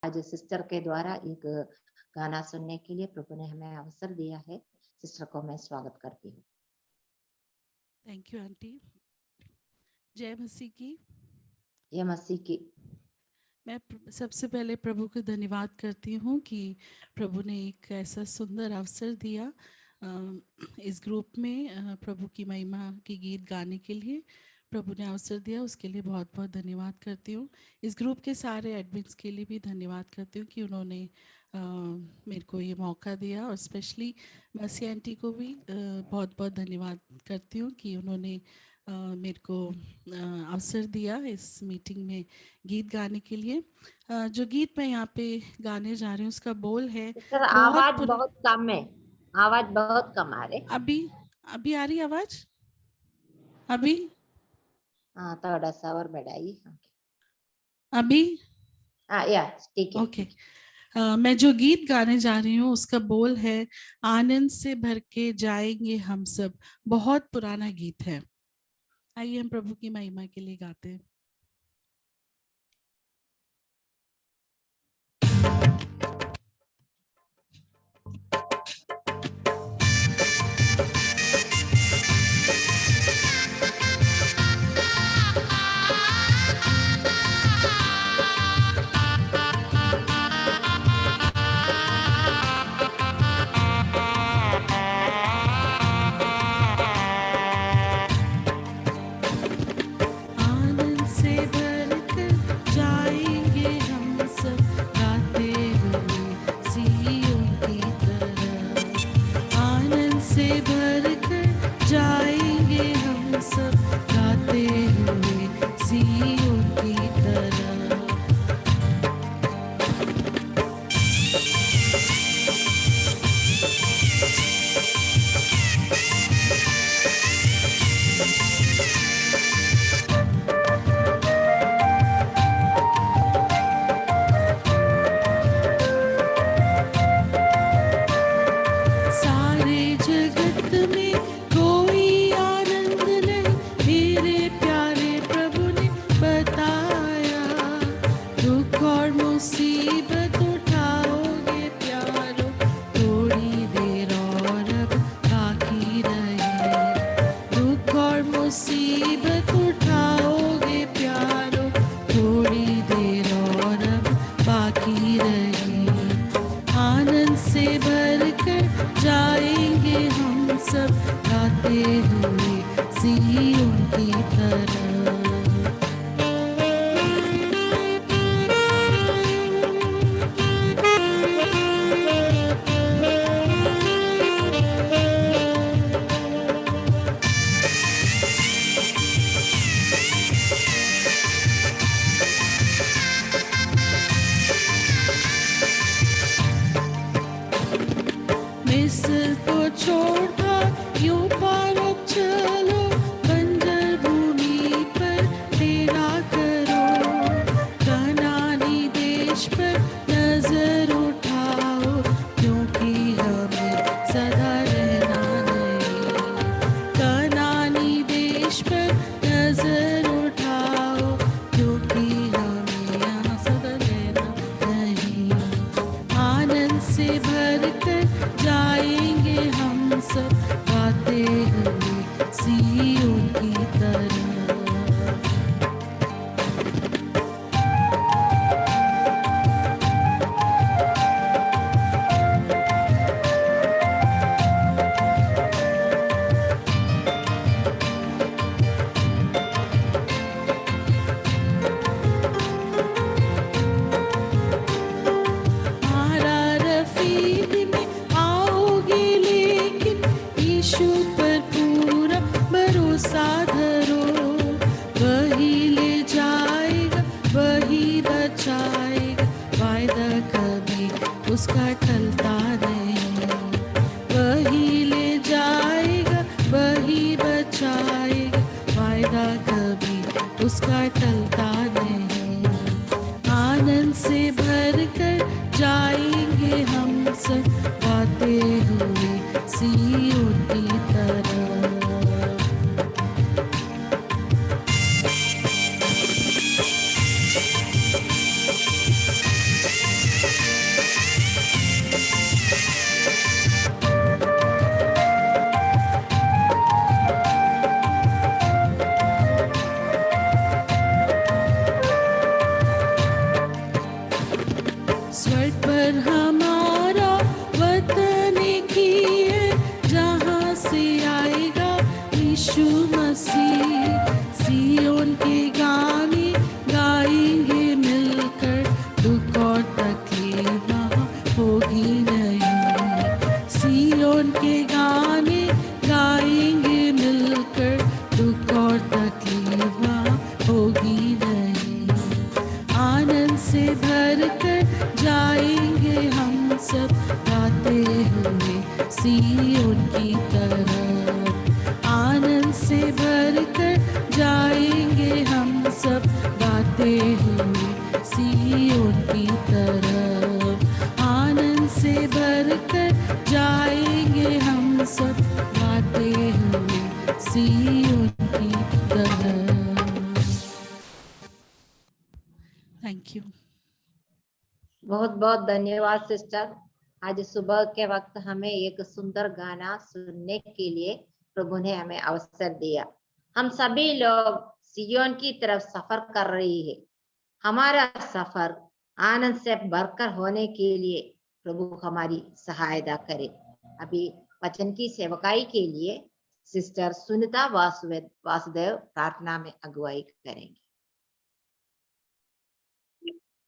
आज सिस्टर के द्वारा एक गाना सुनने के लिए प्रभु ने हमें अवसर दिया है। सिस्टर को मैं स्वागत करती हूँ। Thank you aunty. जय मसीह की। जय मसीह की। मैं सबसे पहले प्रभु को धन्यवाद करती हूँ कि प्रभु ने एक ऐसा सुंदर अवसर दिया इस ग्रुप में प्रभु की महिमा के गीत गाने के लिए। प्रभु ने अवसर दिया, उसके लिए बहुत बहुत धन्यवाद करती हूँ। इस ग्रुप के सारे एडमिन्स के लिए भी धन्यवाद करती हूँ कि उन्होंने मेरे को ये मौका दिया, और स्पेशली मसी आंटी को भी बहुत बहुत धन्यवाद करती हूँ कि उन्होंने मेरे को अवसर दिया इस मीटिंग में गीत गाने के लिए। जो गीत मैं यहाँ पे गाने जा रही हूँ उसका बोल है सिस्टर आवाज बहुत कम है, आवाज बहुत कम आ रही। अभी आ रही आवाज? अभी हाँ, थोड़ा सा और बढ़ाइए। अभी या ठीक है। ओके। मैं जो गीत गाने जा रही हूँ उसका बोल है, आनंद से भर के जाएंगे हम सब। बहुत पुराना गीत है। आइए हम प्रभु की महिमा के लिए गाते हैं। स्वर्ग पर हमारा वतन एक ही है, जहाँ से आएगा यीशु मसीह। सियोन के गाने गाएंगे मिलकर, दुख और तकलीफ वहाँ होगी नहीं। सियोन के गाने गाएंगे मिलकर, दुख और तकलीफ वहाँ होगी नहीं। आनंद से भरकर जाएंगे हम सब गाते हुए सियोन की तरफ। आनंद से भरकर जाएंगे हम सब गाते हुए सियोन की तरफ। आनंद से भरकर जाएंगे हम सब गाते हुए सियोन की तरफ। Thank you. बहुत बहुत धन्यवाद सिस्टर। आज सुबह के वक्त हमें एक सुंदर गाना सुनने के लिए प्रभु ने हमें अवसर दिया। हम सभी लोग सियोन की तरफ सफर कर रही है। हमारा सफर आनंद से भरकर होने के लिए प्रभु हमारी सहायता करे। अभी वचन की सेवकाई के लिए सिस्टर सुनीता वासुदेव प्रार्थना में अगुवाई करेंगे।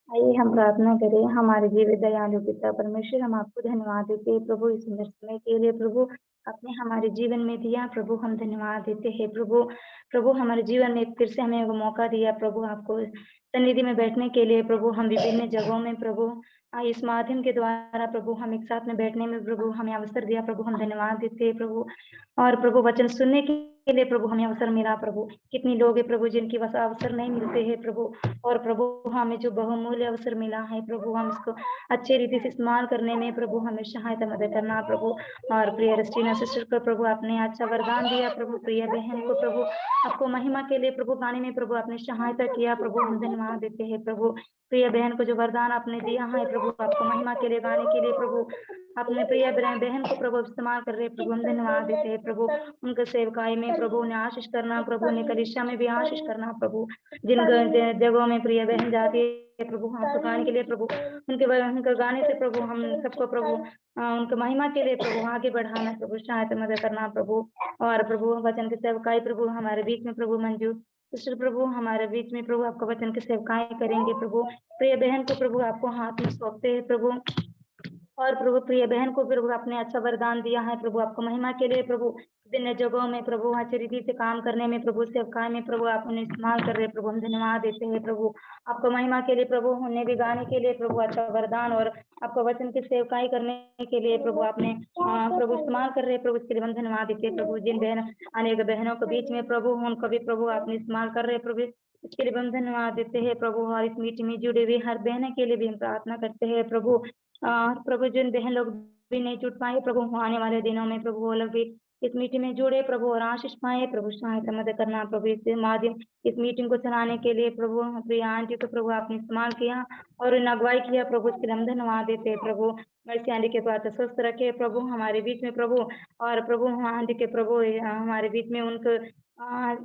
आइए हम प्रार्थना करें। हमारे जीवित दयालु पिता परमेश्वर, हम आपको धन्यवाद देते हैं प्रभु इस सुंदर समय के लिए। प्रभु आपने हमारे जीवन में दिया, प्रभु हम धन्यवाद देते हैं। प्रभु हमारे जीवन में फिर से हमें वो मौका दिया प्रभु आपको सन्निधि में बैठने के लिए। प्रभु हम विभिन्न जगहों में प्रभु इस माध्यम के द्वारा प्रभु हम एक साथ में बैठने में प्रभु हमें अवसर दिया। प्रभु हम धन्यवाद देते हैं प्रभु। और प्रभु वचन सुनने के लिए प्रभु हमें अवसर मिला। प्रभु कितनी लोग है प्रभु जिनकी बस अवसर नहीं मिलते हैं प्रभु। और प्रभु हमें जो बहुमूल्य अवसर मिला है प्रभु, हम इसको अच्छे रीति से इस्तेमाल करने में प्रभु हमें सहायता मदद करना प्रभु। और प्रिय रस्टीना सिस्टर को प्रभु आपने अच्छा वरदान दिया प्रभु। प्रिय बहन को प्रभु आपको महिमा के लिए प्रभु गाने में प्रभु आपने सहायता किया। प्रभु हम धन्यवाद देते हैं प्रभु। प्रिय बहन को जो वरदान आपने दिया है प्रभु आपको महिमा के लिए गाने के लिए प्रभु अपने प्रिय बहन को प्रभु इस्तेमाल कर रहे प्रभु हम धन्यवाद देते हैं प्रभु। उनके सेवकाई में प्रभु उन्हें आशीष करना प्रभु, उन्हें कलीसिया में भी आशीष करना प्रभु। जिन जगहों में प्रिय बहन जाती है प्रभु आपको गाने के लिए प्रभु उनके गाने से प्रभु हम सबको प्रभु उनके महिमा के लिए प्रभु आगे बढ़ाना प्रभु, सहायता मदद करना प्रभु। और प्रभु वचन की सेवकाई प्रभु हमारे बीच में प्रभु मंजू सिस्टर प्रभु हमारे बीच में प्रभु आपका वचन की सेवकाई करेंगे प्रभु। प्रिय बहन को प्रभु आपको हाथ में सौंपते हैं प्रभु। और प्रभु प्रिय बहन को प्रभु आपने अच्छा वरदान दिया है प्रभु आपको महिमा के लिए प्रभु। विभिन्न जगहों में प्रभु अच्छी रीति से काम करने में प्रभु सेवकाई में प्रभु आप उन्हें इस्तेमाल कर रहे प्रभु हम धन्यवाद देते हैं प्रभु। आपको महिमा के लिए प्रभु उन्हें भी गाने के लिए प्रभु अच्छा वरदान और आपको वचन की सेवकाई करने के लिए प्रभु आपने प्रभु इस्तेमाल कर रहे प्रभु, इसके लिए हम धन्यवाद देते हैं प्रभु। जिन बहन अनेक बहनों के बीच में प्रभु उनको भी प्रभु आपने इस्तेमाल कर रहे प्रभु, इसके लिए हम धन्यवाद देते हैं प्रभु। और इस मीटिंग में जुड़े हुए हर बहन के लिए भी हम प्रार्थना करते हैं प्रभु। प्रभु जिन बहन लोग भी नहीं जुट पाए प्रभु आने वाले दिनों में प्रभु वो लोग भी इस मीटिंग में जुड़े प्रभु और आशीष पाए प्रभु, सहायता मदद करना प्रभु। इस माध्यम इस मीटिंग को चलाने के लिए प्रभु प्रिया आंटी को प्रभु आपने इस्तेमाल किया और इन अगुवाई किया प्रभु, इसके लिए हम धन्यवाद देते हैं प्रभु। मर्सी आंटी के बात स्वस्थ रखे प्रभु हमारे बीच में प्रभु। और प्रभु आंटी के प्रभु हमारे बीच में उनको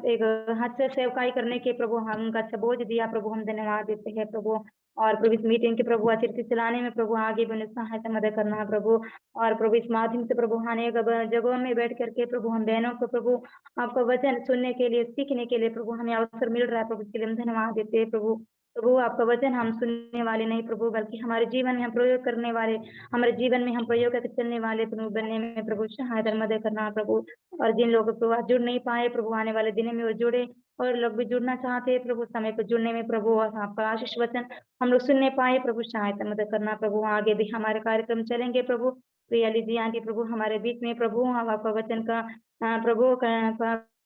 एक अच्छा सेवकाई करने के प्रभु हम उनका अच्छा बोझ दिया प्रभु, हम धन्यवाद देते हैं प्रभु। और प्रभु इस मीटिंग के प्रभु अच्छी रीति चलाने में प्रभु आगे भी सहायता मदद करना प्रभु। और प्रभु इस माध्यम से प्रभु अनेक जगहों में बैठ करके प्रभु हम बहनों को प्रभु आपका वचन सुनने के लिए सीखने के लिए प्रभु हमें अवसर मिल रहा है प्रभु, इसके लिए हम धन्यवाद देते हैं प्रभु। प्रभु आपका वचन हम सुनने वाले नहीं प्रभु बल्कि हमारे जीवन में हम प्रयोग करने वाले, हमारे जीवन में हम प्रयोग करके चलने वाले प्रभु बनने में प्रभु सहायता मदद करना प्रभु। और जिन लोगों को जुड़ नहीं पाए प्रभु आने वाले दिनों में वो जुड़े, और लोग भी जुड़ना चाहते हैं प्रभु समय पर जुड़ने में प्रभु आपका आशीष वचन हम लोग सुनने पाए प्रभु, सहायता मदद करना प्रभु। आगे भी हमारे कार्यक्रम चलेंगे प्रभु। प्रिया लीजी आंटी प्रभु हमारे बीच में प्रभु हम आपका वचन का प्रभु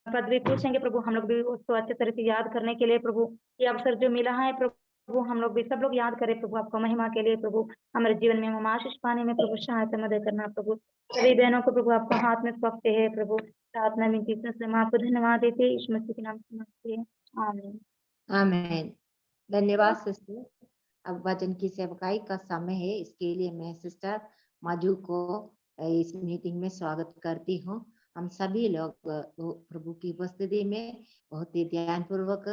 पद भी पूछेंगे प्रभु, हम लोग भी उसको अच्छे तरह से याद करने के लिए प्रभु ये अवसर जो मिला है प्रभु हम लोग भी सब लोग याद करें प्रभु आपका महिमा के लिए प्रभु। हमारे जीवन में हम आशीष पाने में प्रभु सहायता मदद करना प्रभु। सभी बहनों को प्रभु आपका हाथ में सौंपते हैं प्रभु, प्रार्थना में जीसस से आपको धन्यवाद देते हैं, यीशु मसीह के नाम से मांगते हैं, आमीन आमीन। धन्यवाद सिस्टर। अब वचन की सेवकाई का समय है, इसके लिए मैं सिस्टर मजू को इस मीटिंग में स्वागत करती हूँ। हम सभी लोग प्रभु की उपस्थिति में बहुत ही ध्यान पूर्वक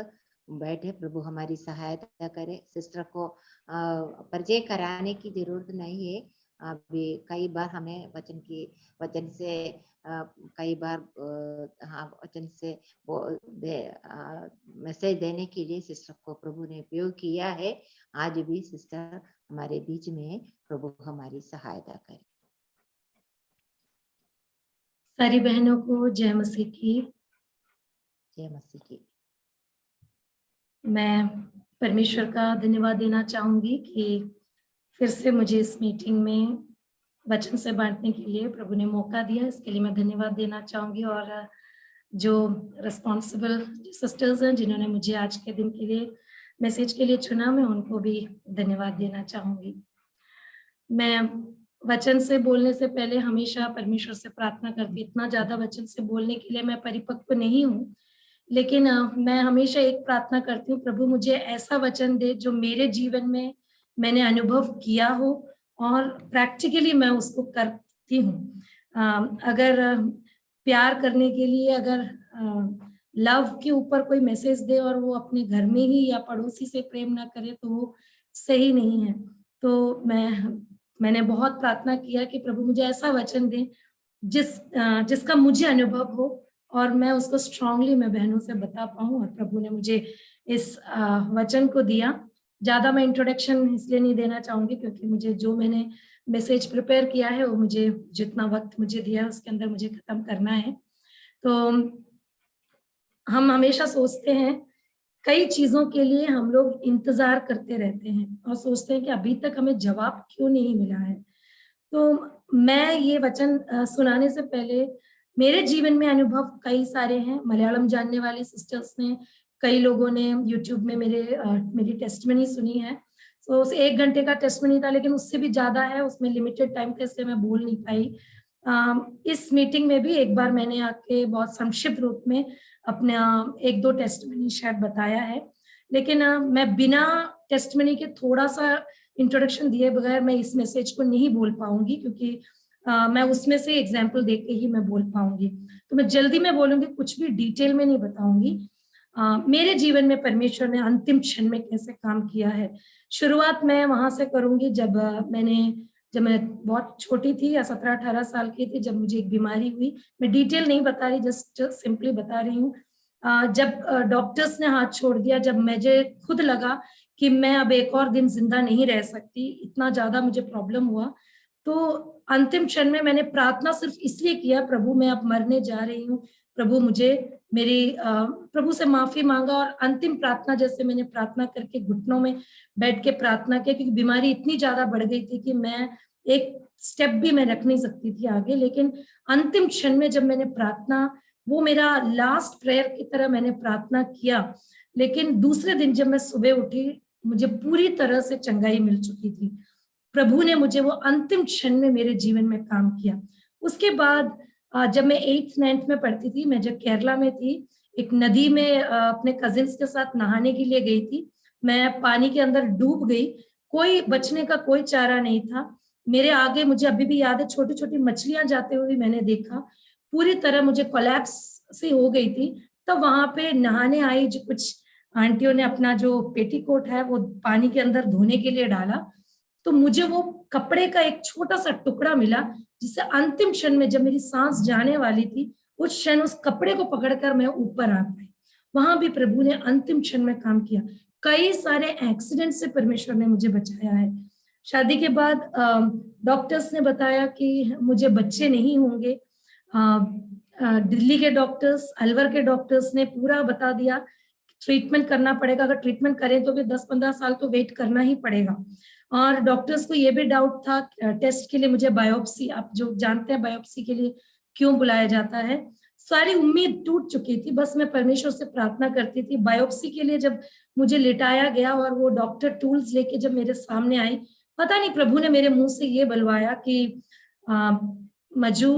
बैठे। प्रभु हमारी सहायता करे। सिस्टर को परिचय कराने की जरूरत नहीं है। अभी कई बार हमें वचन से कई बार हाँ वचन से मैसेज देने के लिए सिस्टर को प्रभु ने उपयोग किया है। आज भी सिस्टर हमारे बीच में है। प्रभु हमारी सहायता करे। सारी बहनों को जय मसीह की। जय मसीह की। मैं परमेश्वर का धन्यवाद देना चाहूंगी कि फिर से मुझे इस मीटिंग में वचन से बांटने के लिए प्रभु ने मौका दिया। इसके लिए मैं धन्यवाद देना चाहूंगी। और जो रिस्पॉन्सिबल सिस्टर्स हैं जिन्होंने मुझे आज के दिन के लिए मैसेज के लिए चुना, मैं उनको भी धन्यवाद देना चाहूंगी। मैं वचन से बोलने से पहले हमेशा परमेश्वर से प्रार्थना करती। इतना ज्यादा वचन से बोलने के लिए मैं परिपक्व नहीं हूँ, लेकिन मैं हमेशा एक प्रार्थना करती हूँ, प्रभु मुझे ऐसा वचन दे जो मेरे जीवन में मैंने अनुभव किया हो और प्रैक्टिकली मैं उसको करती हूँ। अगर प्यार करने के लिए अगर लव के ऊपर कोई मैसेज दे और वो अपने घर में ही या पड़ोसी से प्रेम ना करे तो वो सही नहीं है। तो मैंने बहुत प्रार्थना किया कि प्रभु मुझे ऐसा वचन दे जिसका मुझे अनुभव हो और मैं उसको स्ट्रांगली मैं बहनों से बता पाऊं। और प्रभु ने मुझे इस वचन को दिया। ज्यादा मैं इंट्रोडक्शन इसलिए नहीं देना चाहूंगी क्योंकि मुझे जो मैंने मैसेज प्रिपेयर किया है वो मुझे जितना वक्त मुझे दिया है उसके अंदर मुझे खत्म करना है। तो हम हमेशा सोचते हैं, कई चीजों के लिए हम लोग इंतजार करते रहते हैं और सोचते हैं कि अभी तक हमें जवाब क्यों नहीं मिला है। तो मैं ये वचन सुनाने से पहले मेरे जीवन में अनुभव कई सारे हैं। मलयालम जानने वाले सिस्टर्स ने, कई लोगों ने यूट्यूब में मेरी टेस्टमनी सुनी है। तो उस 1 घंटे का टेस्टमनी था, लेकिन उससे भी ज्यादा है, उसमें लिमिटेड टाइम थे इसलिए मैं बोल नहीं पाई। इस मीटिंग में भी एक बार मैंने आके बहुत संक्षिप्त रूप में अपना 1-2 टेस्टमनी शायद बताया है, लेकिन मैं बिना टेस्टमनी के थोड़ा सा इंट्रोडक्शन दिए बगैर मैं इस मैसेज को नहीं बोल पाऊंगी, क्योंकि मैं उसमें से एग्जाम्पल देख के ही मैं बोल पाऊंगी। तो मैं जल्दी में बोलूंगी, कुछ भी डिटेल में नहीं बताऊंगी। मेरे जीवन में परमेश्वर ने अंतिम क्षण में कैसे काम किया है। शुरुआत मैं वहां से करूंगी जब मैं बहुत छोटी थी या 17-18 साल की थी, जब मुझे एक बीमारी हुई। मैं डिटेल नहीं बता रही, जस्ट सिंपली बता रही हूँ। जब डॉक्टर्स ने हाथ छोड़ दिया, जब मुझे खुद लगा कि मैं अब एक और दिन जिंदा नहीं रह सकती, इतना ज्यादा मुझे प्रॉब्लम हुआ, तो अंतिम क्षण में मैंने प्रार्थना सिर्फ इसलिए किया, प्रभु मैं अब मरने जा रही हूँ, प्रभु मुझे प्रभु से माफी मांगा। और अंतिम प्रार्थना जैसे मैंने प्रार्थना करके घुटनों में बैठ के प्रार्थना किया, क्योंकि बीमारी इतनी ज्यादा बढ़ गई थी कि मैं एक स्टेप भी मैं रख नहीं सकती थी आगे। लेकिन अंतिम क्षण में जब मैंने प्रार्थना, वो मेरा लास्ट प्रेयर की तरह मैंने प्रार्थना किया। लेकिन दूसरे दिन जब मैं सुबह उठी, मुझे पूरी तरह से चंगाई मिल चुकी थी। प्रभु ने मुझे वो अंतिम क्षण में मेरे जीवन में काम किया। उसके बाद जब मैं 8th-9th में पढ़ती थी, मैं जब केरला में थी, एक नदी में अपने कजिन्स के साथ नहाने के लिए गई थी। मैं पानी के अंदर डूब गई, कोई बचने का कोई चारा नहीं था। मेरे आगे, मुझे अभी भी याद है, छोटी छोटी मछलियां जाते हुए मैंने देखा। पूरी तरह मुझे कोलैप्स सी हो गई थी। तब वहां पे नहाने आई जो कुछ आंटियों ने अपना जो पेटीकोट है वो पानी के अंदर धोने के लिए डाला, तो मुझे वो कपड़े का एक छोटा सा टुकड़ा मिला, जिससे अंतिम क्षण में जब मेरी सांस जाने वाली थी, उस क्षण उस कपड़े को पकड़कर मैं ऊपर आ पाई। वहां भी प्रभु ने अंतिम क्षण में काम किया। कई सारे एक्सीडेंट से परमेश्वर ने मुझे बचाया है। शादी के बाद डॉक्टर्स ने बताया कि मुझे बच्चे नहीं होंगे। दिल्ली के डॉक्टर्स, अलवर के डॉक्टर्स ने पूरा बता दिया ट्रीटमेंट करना पड़ेगा, अगर ट्रीटमेंट करें तो भी 10-15 साल तो वेट करना ही पड़ेगा। और डॉक्टर्स को ये भी डाउट था टेस्ट के लिए मुझे बायोप्सी, आप जो जानते हैं बायोप्सी के लिए क्यों बुलाया जाता है, सारी उम्मीद टूट चुकी थी। बस मैं परमेश्वर से प्रार्थना करती थी। बायोप्सी के लिए जब मुझे लिटाया गया और वो डॉक्टर टूल्स लेके जब मेरे सामने आई, पता नहीं प्रभु ने मेरे मुंह से ये बुलवाया कि मजू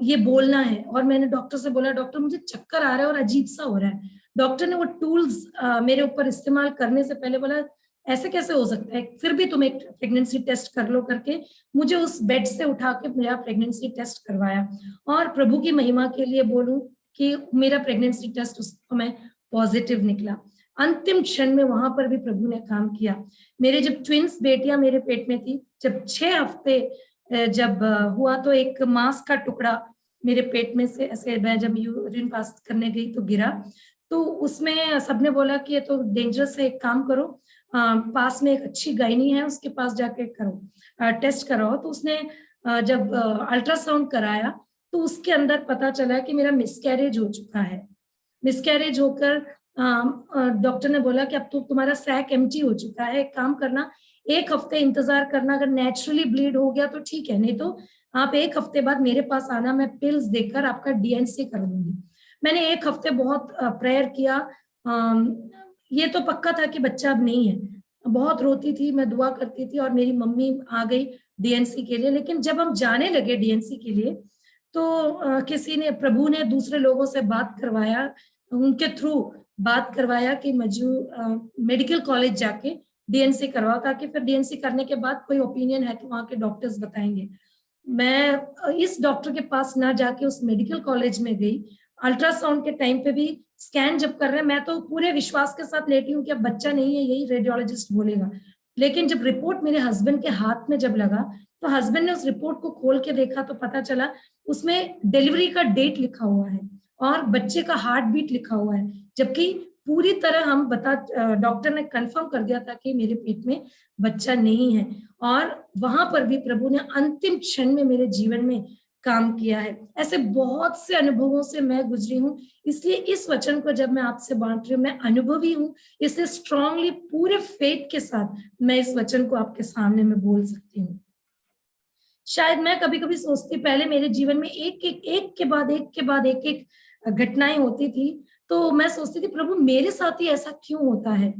ये बोलना है। और मैंने डॉक्टर से बोला, डॉक्टर मुझे चक्कर आ रहा है और अजीब सा हो रहा है। डॉक्टर ने वो टूल्स मेरे ऊपर इस्तेमाल करने से पहले बोला, ऐसे कैसे हो सकता है, फिर भी तुम एक प्रेगनेंसी टेस्ट कर लो करके मुझे उस बेड से उठा के मेरा प्रेगनेंसी टेस्ट करवाया। और प्रभु की महिमा के लिए बोलूं कि मेरा प्रेगनेंसी टेस्ट उस समय पॉजिटिव निकला। अंतिम क्षण में वहां पर भी प्रभु ने काम किया। मेरे जब ट्विंस बेटियां मेरे पेट में थी, जब 6 हफ्ते जब हुआ तो एक मांस का टुकड़ा मेरे पेट में से ऐसे, मैं जब यूरिन पास करने गई तो गिरा, तो उसमें सबने बोला कि ये तो डेंजरस है, एक काम करो, पास में एक अच्छी गायनी है उसके पास जाके करो, टेस्ट कराओ। तो उसने जब अल्ट्रासाउंड कराया तो उसके अंदर पता चला कि मेरा मिसकैरेज हो चुका है। मिसकैरेज होकर डॉक्टर ने बोला कि अब तो तुम्हारा सैक एम्प्टी हो चुका है, एक काम करना, 1 हफ्ते इंतजार करना, अगर नेचुरली ब्लीड हो गया तो ठीक है, नहीं तो आप 1 हफ्ते बाद मेरे पास आना, मैं पिल्स देकर आपका डीएनसी कर दूंगी। मैंने 1 हफ्ते बहुत प्रेयर किया, ये तो पक्का था कि बच्चा अब नहीं है। बहुत रोती थी, मैं दुआ करती थी और मेरी मम्मी आ गई डीएनसी के लिए। लेकिन जब हम जाने लगे डीएनसी के लिए तो किसी ने, प्रभु ने दूसरे लोगों से बात करवाया, उनके थ्रू बात करवाया कि मजू मेडिकल कॉलेज जाके डीएनसी करवाओ, ताकि फिर डीएनसी करने के बाद कोई ओपिनियन है तो वहां के डॉक्टर्स बताएंगे। मैं इस डॉक्टर के पास ना जाके उस मेडिकल कॉलेज में गई। अल्ट्रासाउंड के टाइम पे भी स्कैन जब कर रहे हैं, मैं तो पूरे विश्वास के साथ लेटी हूँ कि अब बच्चा नहीं है, यही रेडियोलॉजिस्ट बोलेगा। लेकिन जब रिपोर्ट मेरे हस्बैंड के हाथ में जब लगा तो हस्बैंड ने उस रिपोर्ट को खोल के देखा तो पता चला उसमें डिलीवरी का डेट लिखा हुआ है और बच्चे का हार्ट बीट लिखा हुआ है, जबकि पूरी तरह हम डॉक्टर ने कंफर्म कर दिया था कि मेरे पेट में बच्चा नहीं है। और वहां पर भी प्रभु ने अंतिम क्षण में मेरे जीवन में काम किया है। ऐसे बहुत से अनुभवों से मैं गुजरी हूँ, इसलिए इस वचन को जब मैं आपसे बांट रही हूँ, मैं अनुभवी हूँ, इसलिए स्ट्रांगली पूरे फेथ के साथ मैं इस वचन को आपके सामने में बोल सकती हूँ। शायद मैं कभी कभी सोचती, पहले मेरे जीवन में एक के बाद एक घटनाएं होती थी, तो मैं सोचती थी प्रभु मेरे साथ ही ऐसा क्यों होता है।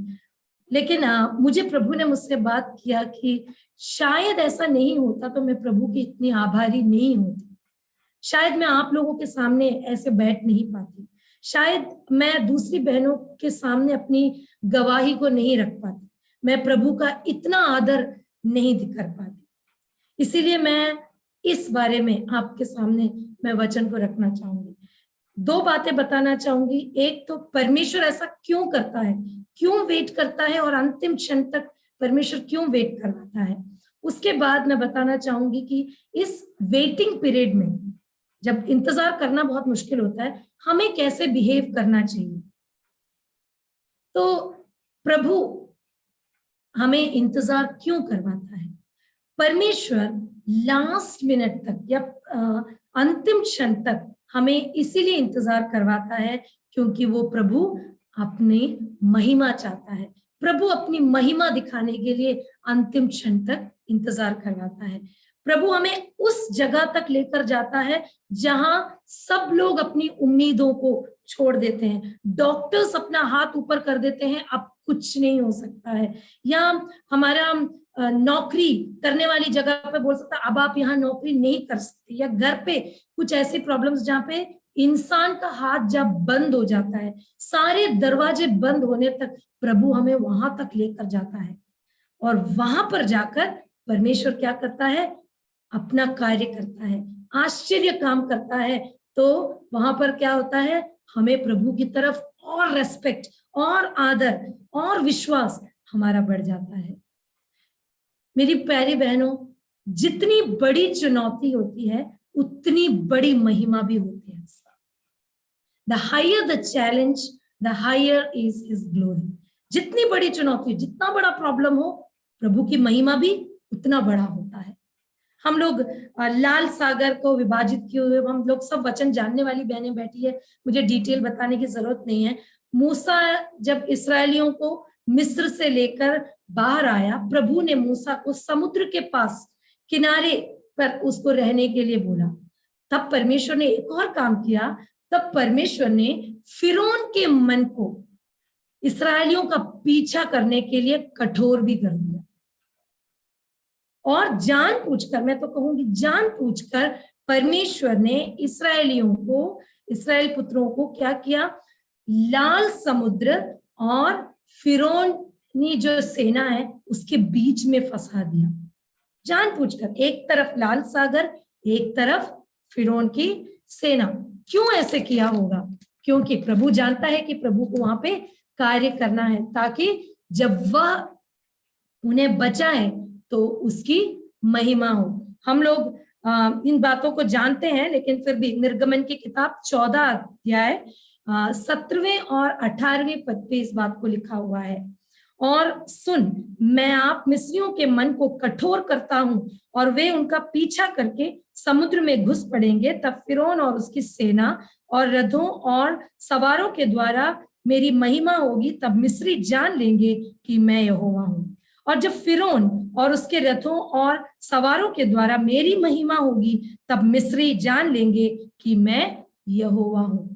लेकिन मुझे प्रभु ने मुझसे बात किया कि शायद ऐसा नहीं होता तो मैं प्रभु की इतनी आभारी नहीं होती, शायद मैं आप लोगों के सामने ऐसे बैठ नहीं पाती, शायद मैं दूसरी बहनों के सामने अपनी गवाही को नहीं रख पाती, मैं प्रभु का इतना आदर नहीं कर पाती। इसीलिए मैं इस बारे में आपके सामने मैं वचन को रखना चाहूंगी। 2 बातें बताना चाहूंगी। एक तो परमेश्वर ऐसा क्यों करता है, क्यों वेट करता है और अंतिम क्षण तक परमेश्वर क्यों वेट करवाता है। उसके बाद मैं बताना चाहूंगी कि इस वेटिंग पीरियड में जब इंतजार करना बहुत मुश्किल होता है, हमें कैसे बिहेव करना चाहिए। तो प्रभु हमें इंतजार क्यों करवाता है। परमेश्वर लास्ट मिनट तक या अंतिम क्षण तक हमें इसीलिए इंतजार करवाता है क्योंकि वो प्रभु अपनी महिमा चाहता है। प्रभु अपनी महिमा दिखाने के लिए अंतिम क्षण तक इंतजार करवाता है। प्रभु हमें उस जगह तक लेकर जाता है जहां सब लोग अपनी उम्मीदों को छोड़ देते हैं, डॉक्टर्स अपना हाथ ऊपर कर देते हैं, अब कुछ नहीं हो सकता है, या हमारा नौकरी करने वाली जगह पे बोल सकता अब आप यहाँ नौकरी नहीं कर सकते, या घर पे कुछ ऐसी प्रॉब्लम्स जहाँ पे इंसान का हाथ जब बंद हो जाता है, सारे दरवाजे बंद होने तक प्रभु हमें वहां तक लेकर जाता है। और वहां पर जाकर परमेश्वर क्या करता है, अपना कार्य करता है, आश्चर्य काम करता है। तो वहां पर क्या होता है, हमें प्रभु की तरफ और रेस्पेक्ट और आदर और विश्वास हमारा बढ़ जाता है। मेरी प्यारी बहनों, जितनी बड़ी चुनौती होती है उतनी बड़ी महिमा भी होती है। The higher the challenge, the higher is his glory. जितनी बड़ी चुनौती, जितना बड़ा प्रॉब्लम हो, प्रभु की महिमा भी उतना बड़ा होता है। हम लोग लाल सागर को विभाजित किए हुए, हम लोग सब वचन जानने वाली बहनें बैठी है, मुझे डिटेल बताने की जरूरत नहीं है। मूसा जब इसराइलियों को मिस्र से लेकर बाहर आया, प्रभु ने मूसा को समुद्र के पास किनारे पर उसको रहने के लिए बोला। तब परमेश्वर ने एक और काम किया, तब परमेश्वर ने फिरौन के मन को इसराइलियों का पीछा करने के लिए कठोर भी कर दिया। और जानबूझकर, मैं तो कहूंगी जानबूझकर, परमेश्वर ने इसराइलियों को, इसराइल पुत्रों को क्या किया, लाल समुद्र और फिरौनी जो सेना है उसके बीच में फंसा दिया जानबूझकर। एक तरफ लाल सागर, एक तरफ फिरौन की सेना। क्यों ऐसे किया होगा? क्योंकि प्रभु जानता है कि प्रभु को वहां पे कार्य करना है, ताकि जब वह उन्हें बचाए तो उसकी महिमा हो। हम लोग इन बातों को जानते हैं, लेकिन फिर भी निर्गमन की किताब 14 अध्याय 17वें और 18वें पद पे इस बात को लिखा हुआ है। और सुन, मैं आप मिस्रियों के मन को कठोर करता हूं और वे उनका पीछा करके समुद्र में घुस पड़ेंगे। तब फिरौन और उसकी सेना और रथों और सवारों के द्वारा मेरी महिमा होगी। तब मिस्री जान लेंगे कि मैं यहोवा हूं। और जब फिरौन और उसके रथों और सवारों के द्वारा मेरी महिमा होगी, तब मिस्री जान लेंगे कि मैं यहोवा हूं।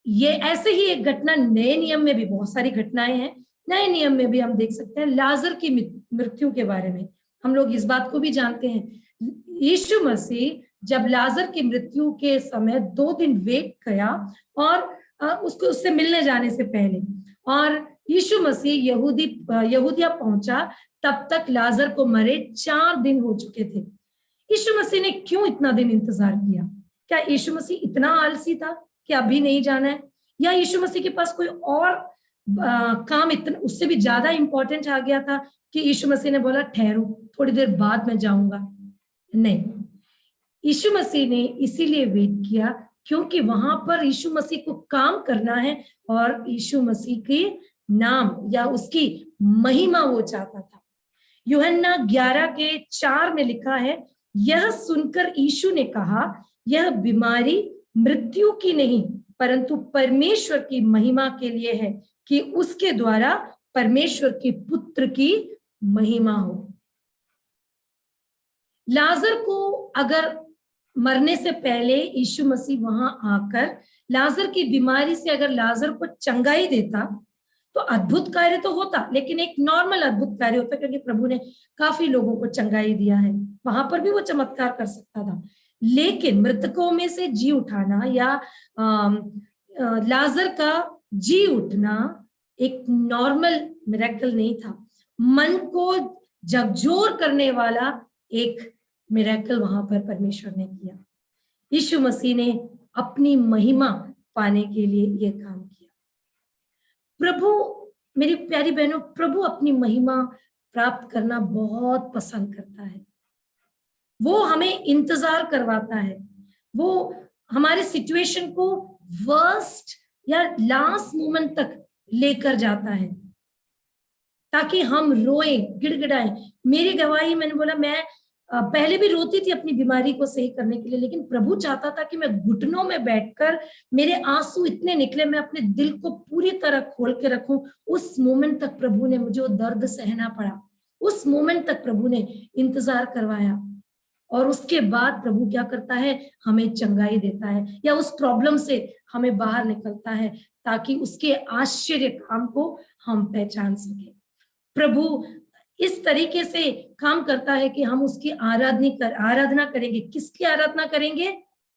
ये ऐसे ही एक घटना नए नियम में भी, बहुत सारी घटनाएं हैं नए नियम में भी हम देख सकते हैं। लाजर की मृत्यु के बारे में हम लोग इस बात को भी जानते हैं। यीशु मसीह जब लाजर की मृत्यु के समय 2 दिन वेट किया और उसको उससे मिलने जाने से पहले, और यीशु मसीह यहूदिया पहुंचा, तब तक लाजर को मरे 4 दिन हो चुके थे। यीशु मसीह ने क्यों इतना दिन इंतजार किया? क्या यीशु मसीह इतना आलसी था कि अभी नहीं जाना है, या यीशु मसीह के पास कोई और काम इतना उससे भी ज्यादा इंपॉर्टेंट आ गया था कि यीशु मसीह ने बोला ठहरो, थोड़ी देर बाद मैं जाऊंगा? नहीं, यीशु मसीह ने इसीलिए वेट किया क्योंकि वहां पर यीशु मसीह को काम करना है और यीशु मसीह के नाम या उसकी महिमा वो चाहता था। यूहन्ना 11:4 में लिखा है, यह सुनकर यीशु ने कहा, यह बीमारी मृत्यु की नहीं परंतु परमेश्वर की महिमा के लिए है, कि उसके द्वारा परमेश्वर के पुत्र की महिमा हो। लाजर को अगर मरने से पहले यीशु मसीह वहां आकर लाजर की बीमारी से अगर लाजर को चंगाई देता तो अद्भुत कार्य तो होता, लेकिन एक नॉर्मल अद्भुत कार्य होता, क्योंकि प्रभु ने काफी लोगों को चंगाई दिया है, वहां पर भी वो चमत्कार कर सकता था। लेकिन मृतकों में से जी उठाना या लाजर का जी उठना एक नॉर्मल मिरेकल नहीं था, मन को झकझोर करने वाला एक मिरेकल वहां पर परमेश्वर ने किया। यीशु मसीह ने अपनी महिमा पाने के लिए यह काम किया। प्रभु, मेरी प्यारी बहनों, प्रभु अपनी महिमा प्राप्त करना बहुत पसंद करता है। वो हमें इंतजार करवाता है, वो हमारे सिचुएशन को वर्स्ट या लास्ट मोमेंट तक लेकर जाता है ताकि हम रोएं, गिड़गिड़ाएं। मेरी गवाही, मैंने बोला मैं पहले भी रोती थी अपनी बीमारी को सही करने के लिए, लेकिन प्रभु चाहता था कि मैं घुटनों में बैठकर, मेरे आंसू इतने निकले, मैं अपने दिल को पूरी तरह खोल के रखूं। उस मोमेंट तक प्रभु ने मुझे वो दर्द सहना पड़ा, उस मोमेंट तक प्रभु ने इंतजार करवाया, और उसके बाद प्रभु क्या करता है, हमें चंगाई देता है या उस प्रॉब्लम से हमें बाहर निकलता है ताकि उसके आश्चर्य काम को हम पहचान सके। प्रभु इस तरीके से काम करता है कि हम उसकी आराधना करेंगे। किसकी आराधना करेंगे?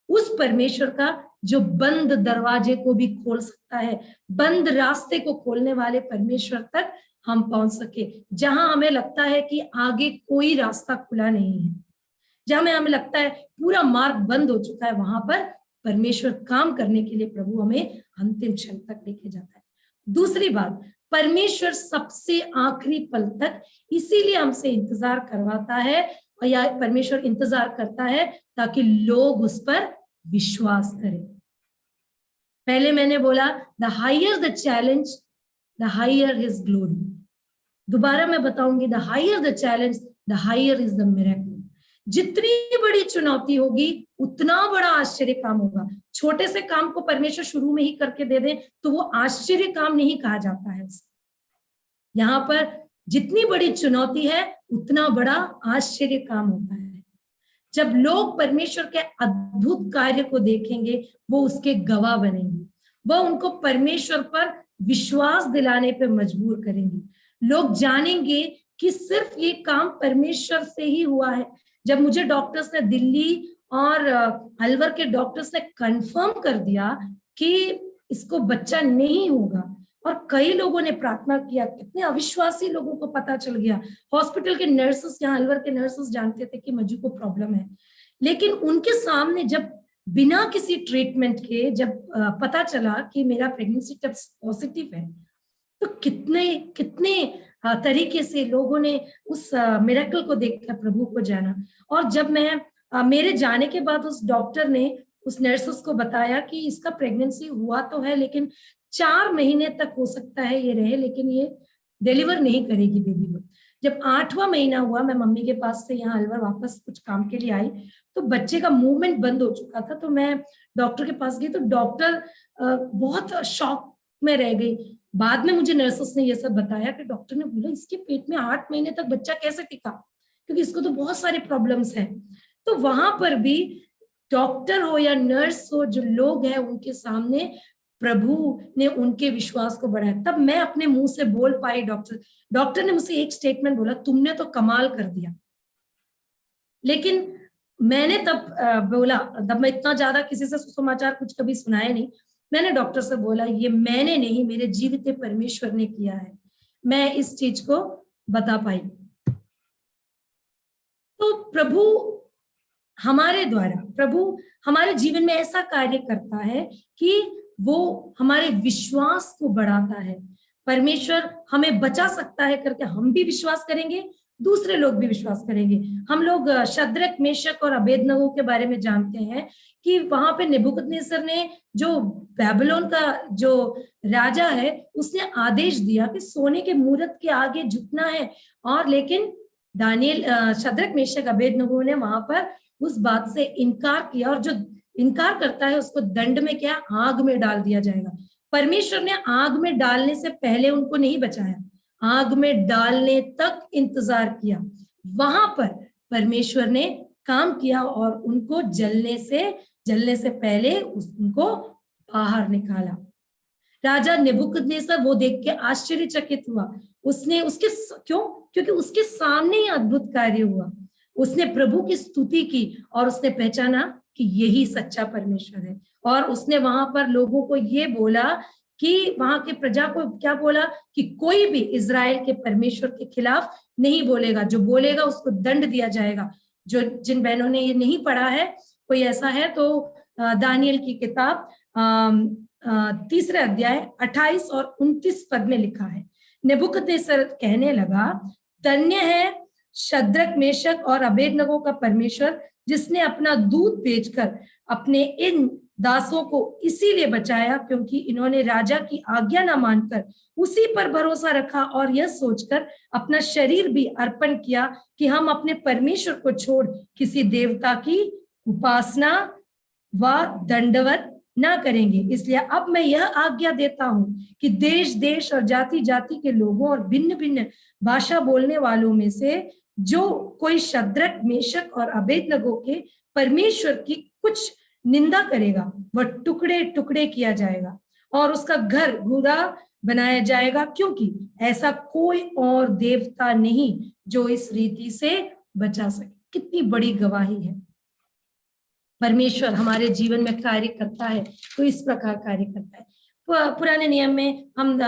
उस परमेश्वर का जो बंद दरवाजे को भी खोल सकता है, बंद रास्ते को खोलने वाले परमेश्वर तक हम पहुंच सके। जहां हमें लगता है कि आगे कोई रास्ता खुला नहीं है, जहां हमें लगता है पूरा मार्ग बंद हो चुका है, वहां पर परमेश्वर काम करने के लिए प्रभु हमें अंतिम क्षण तक लेके जाता है। दूसरी बात, परमेश्वर सबसे आखिरी पल तक इसीलिए हमसे इंतजार करवाता है, और या परमेश्वर इंतजार करता है ताकि लोग उस पर विश्वास करें। पहले मैंने बोला, the higher the challenge the higher his glory. दोबारा मैं बताऊंगी, the higher the challenge the higher is the miracle. जितनी बड़ी चुनौती होगी उतना बड़ा आश्चर्य काम होगा। छोटे से काम को परमेश्वर शुरू में ही करके दे दे तो वो आश्चर्य काम नहीं कहा जाता है उसे। यहाँ पर जितनी बड़ी चुनौती है उतना बड़ा आश्चर्य काम होता है। जब लोग परमेश्वर के अद्भुत कार्य को देखेंगे वो उसके गवाह बनेंगे, वह उनको परमेश्वर पर विश्वास दिलाने पे मजबूर करेंगे। लोग जानेंगे कि सिर्फ ये काम परमेश्वर से ही हुआ है। जब मुझे डॉक्टर्स ने, दिल्ली और अलवर के डॉक्टर्स ने कंफर्म कर दिया कि इसको बच्चा नहीं होगा, और कई लोगों ने प्रार्थना किया, कितने अविश्वासी लोगों को पता चल गया। हॉस्पिटल के नर्सेस, यहाँ अलवर के नर्सेस जानते थे कि मजू को प्रॉब्लम है, लेकिन उनके सामने जब बिना किसी ट्रीटमेंट के जब पता चला कि मेरा प्रेगनेंसी टेस्ट पॉजिटिव है, तो कितने कितने तरीके से लोगों ने उस मिरेकल को देखकर प्रभु को जाना। और जब मैं मेरे जाने के बाद उस डॉक्टर ने उस नर्सेस को बताया कि इसका प्रेगनेंसी हुआ तो है, लेकिन 4 महीने तक हो सकता है ये रहे, लेकिन ये डिलीवर नहीं करेगी बेबी को। जब 8वां महीना हुआ, मैं मम्मी के पास से यहाँ अलवर वापस कुछ काम के लिए आई, तो बच्चे का मूवमेंट बंद हो चुका था। तो मैं डॉक्टर के पास गई, तो डॉक्टर बहुत शॉक में रह गई। बाद में मुझे नर्सेस ने ये सब बताया कि डॉक्टर ने बोला इसके पेट में 8 महीने तक बच्चा कैसे टिका, क्योंकि इसको तो बहुत सारे प्रॉब्लम्स हैं। तो वहां पर भी डॉक्टर हो या नर्स हो, जो लोग हैं उनके सामने प्रभु ने उनके विश्वास को बढ़ाया। तब मैं अपने मुंह से बोल पाई, डॉक्टर ने मुझसे एक स्टेटमेंट बोला, तुमने तो कमाल कर दिया। लेकिन मैंने तब बोला, तब मैं इतना ज्यादा किसी से सुसमाचार कुछ कभी सुनाया नहीं, मैंने डॉक्टर से बोला ये मैंने नहीं, मेरे जीवित परमेश्वर ने किया है, मैं इस चीज को बता पाई। तो प्रभु हमारे द्वारा, प्रभु हमारे जीवन में ऐसा कार्य करता है कि वो हमारे विश्वास को बढ़ाता है। परमेश्वर हमें बचा सकता है करके हम भी विश्वास करेंगे, दूसरे लोग भी विश्वास करेंगे। हम लोग शद्रक, मेशक और अबेदनगो के बारे में जानते हैं कि वहां पे नेबुकदनेस्सर ने, जो बेबीलोन का जो राजा है, उसने आदेश दिया कि सोने के मूर्त के आगे झुकना है। और लेकिन दानियल, शद्रक, मेशक, अबेदनगो ने वहां पर उस बात से इनकार किया, और जो इनकार करता है उसको दंड में क्या, आग में डाल दिया जाएगा। परमेश्वर ने आग में डालने से पहले उनको नहीं बचाया, आग में डालने तक इंतजार किया। वहां पर परमेश्वर ने काम किया और उनको जलने से पहले उनको बाहर निकाला। राजा नेबुकदनेस्सर वो देख के आश्चर्यचकित हुआ। उसने क्योंकि उसके सामने ही अद्भुत कार्य हुआ। उसने प्रभु की स्तुति की और उसने पहचाना कि यही सच्चा परमेश्वर है। और उसने वहां पर लोगों को ये बोला कि, वहां के प्रजा को क्या बोला कि कोई भी इजराइल के परमेश्वर के खिलाफ नहीं बोलेगा, जो बोलेगा उसको दंड दिया जाएगा। जिन बहनों ने ये नहीं पढ़ा है, कोई ऐसा है तो दानियल की किताब 3 अध्याय 28 और 29 पद में लिखा है, नेबुकदनेस्सर कहने लगा, धन्य है शद्रक, मेशक और अबेदनगो का परमेश्वर, जिसने अपना दूध भेजकर अपने इन दासों को इसीलिए बचाया क्योंकि इन्होंने राजा की आज्ञा न मानकर उसी पर भरोसा रखा और यह सोचकर अपना शरीर भी अर्पण किया कि हम अपने परमेश्वर को छोड़ किसी देवता की उपासना व दंडवत ना करेंगे। इसलिए अब मैं यह आज्ञा देता हूं कि देश देश और जाति जाति के लोगों और भिन्न भिन्न भाषा बोलने वालों में से जो कोई शद्रक, मेशक और अबेदनगो के परमेश्वर की कुछ निंदा करेगा, वह टुकड़े टुकड़े किया जाएगा और उसका घर घूरा बनाया जाएगा, क्योंकि ऐसा कोई और देवता नहीं जो इस रीति से बचा सके। कितनी बड़ी गवाही है। परमेश्वर हमारे जीवन में कार्य करता है तो इस प्रकार कार्य करता है। पुराने नियम में हम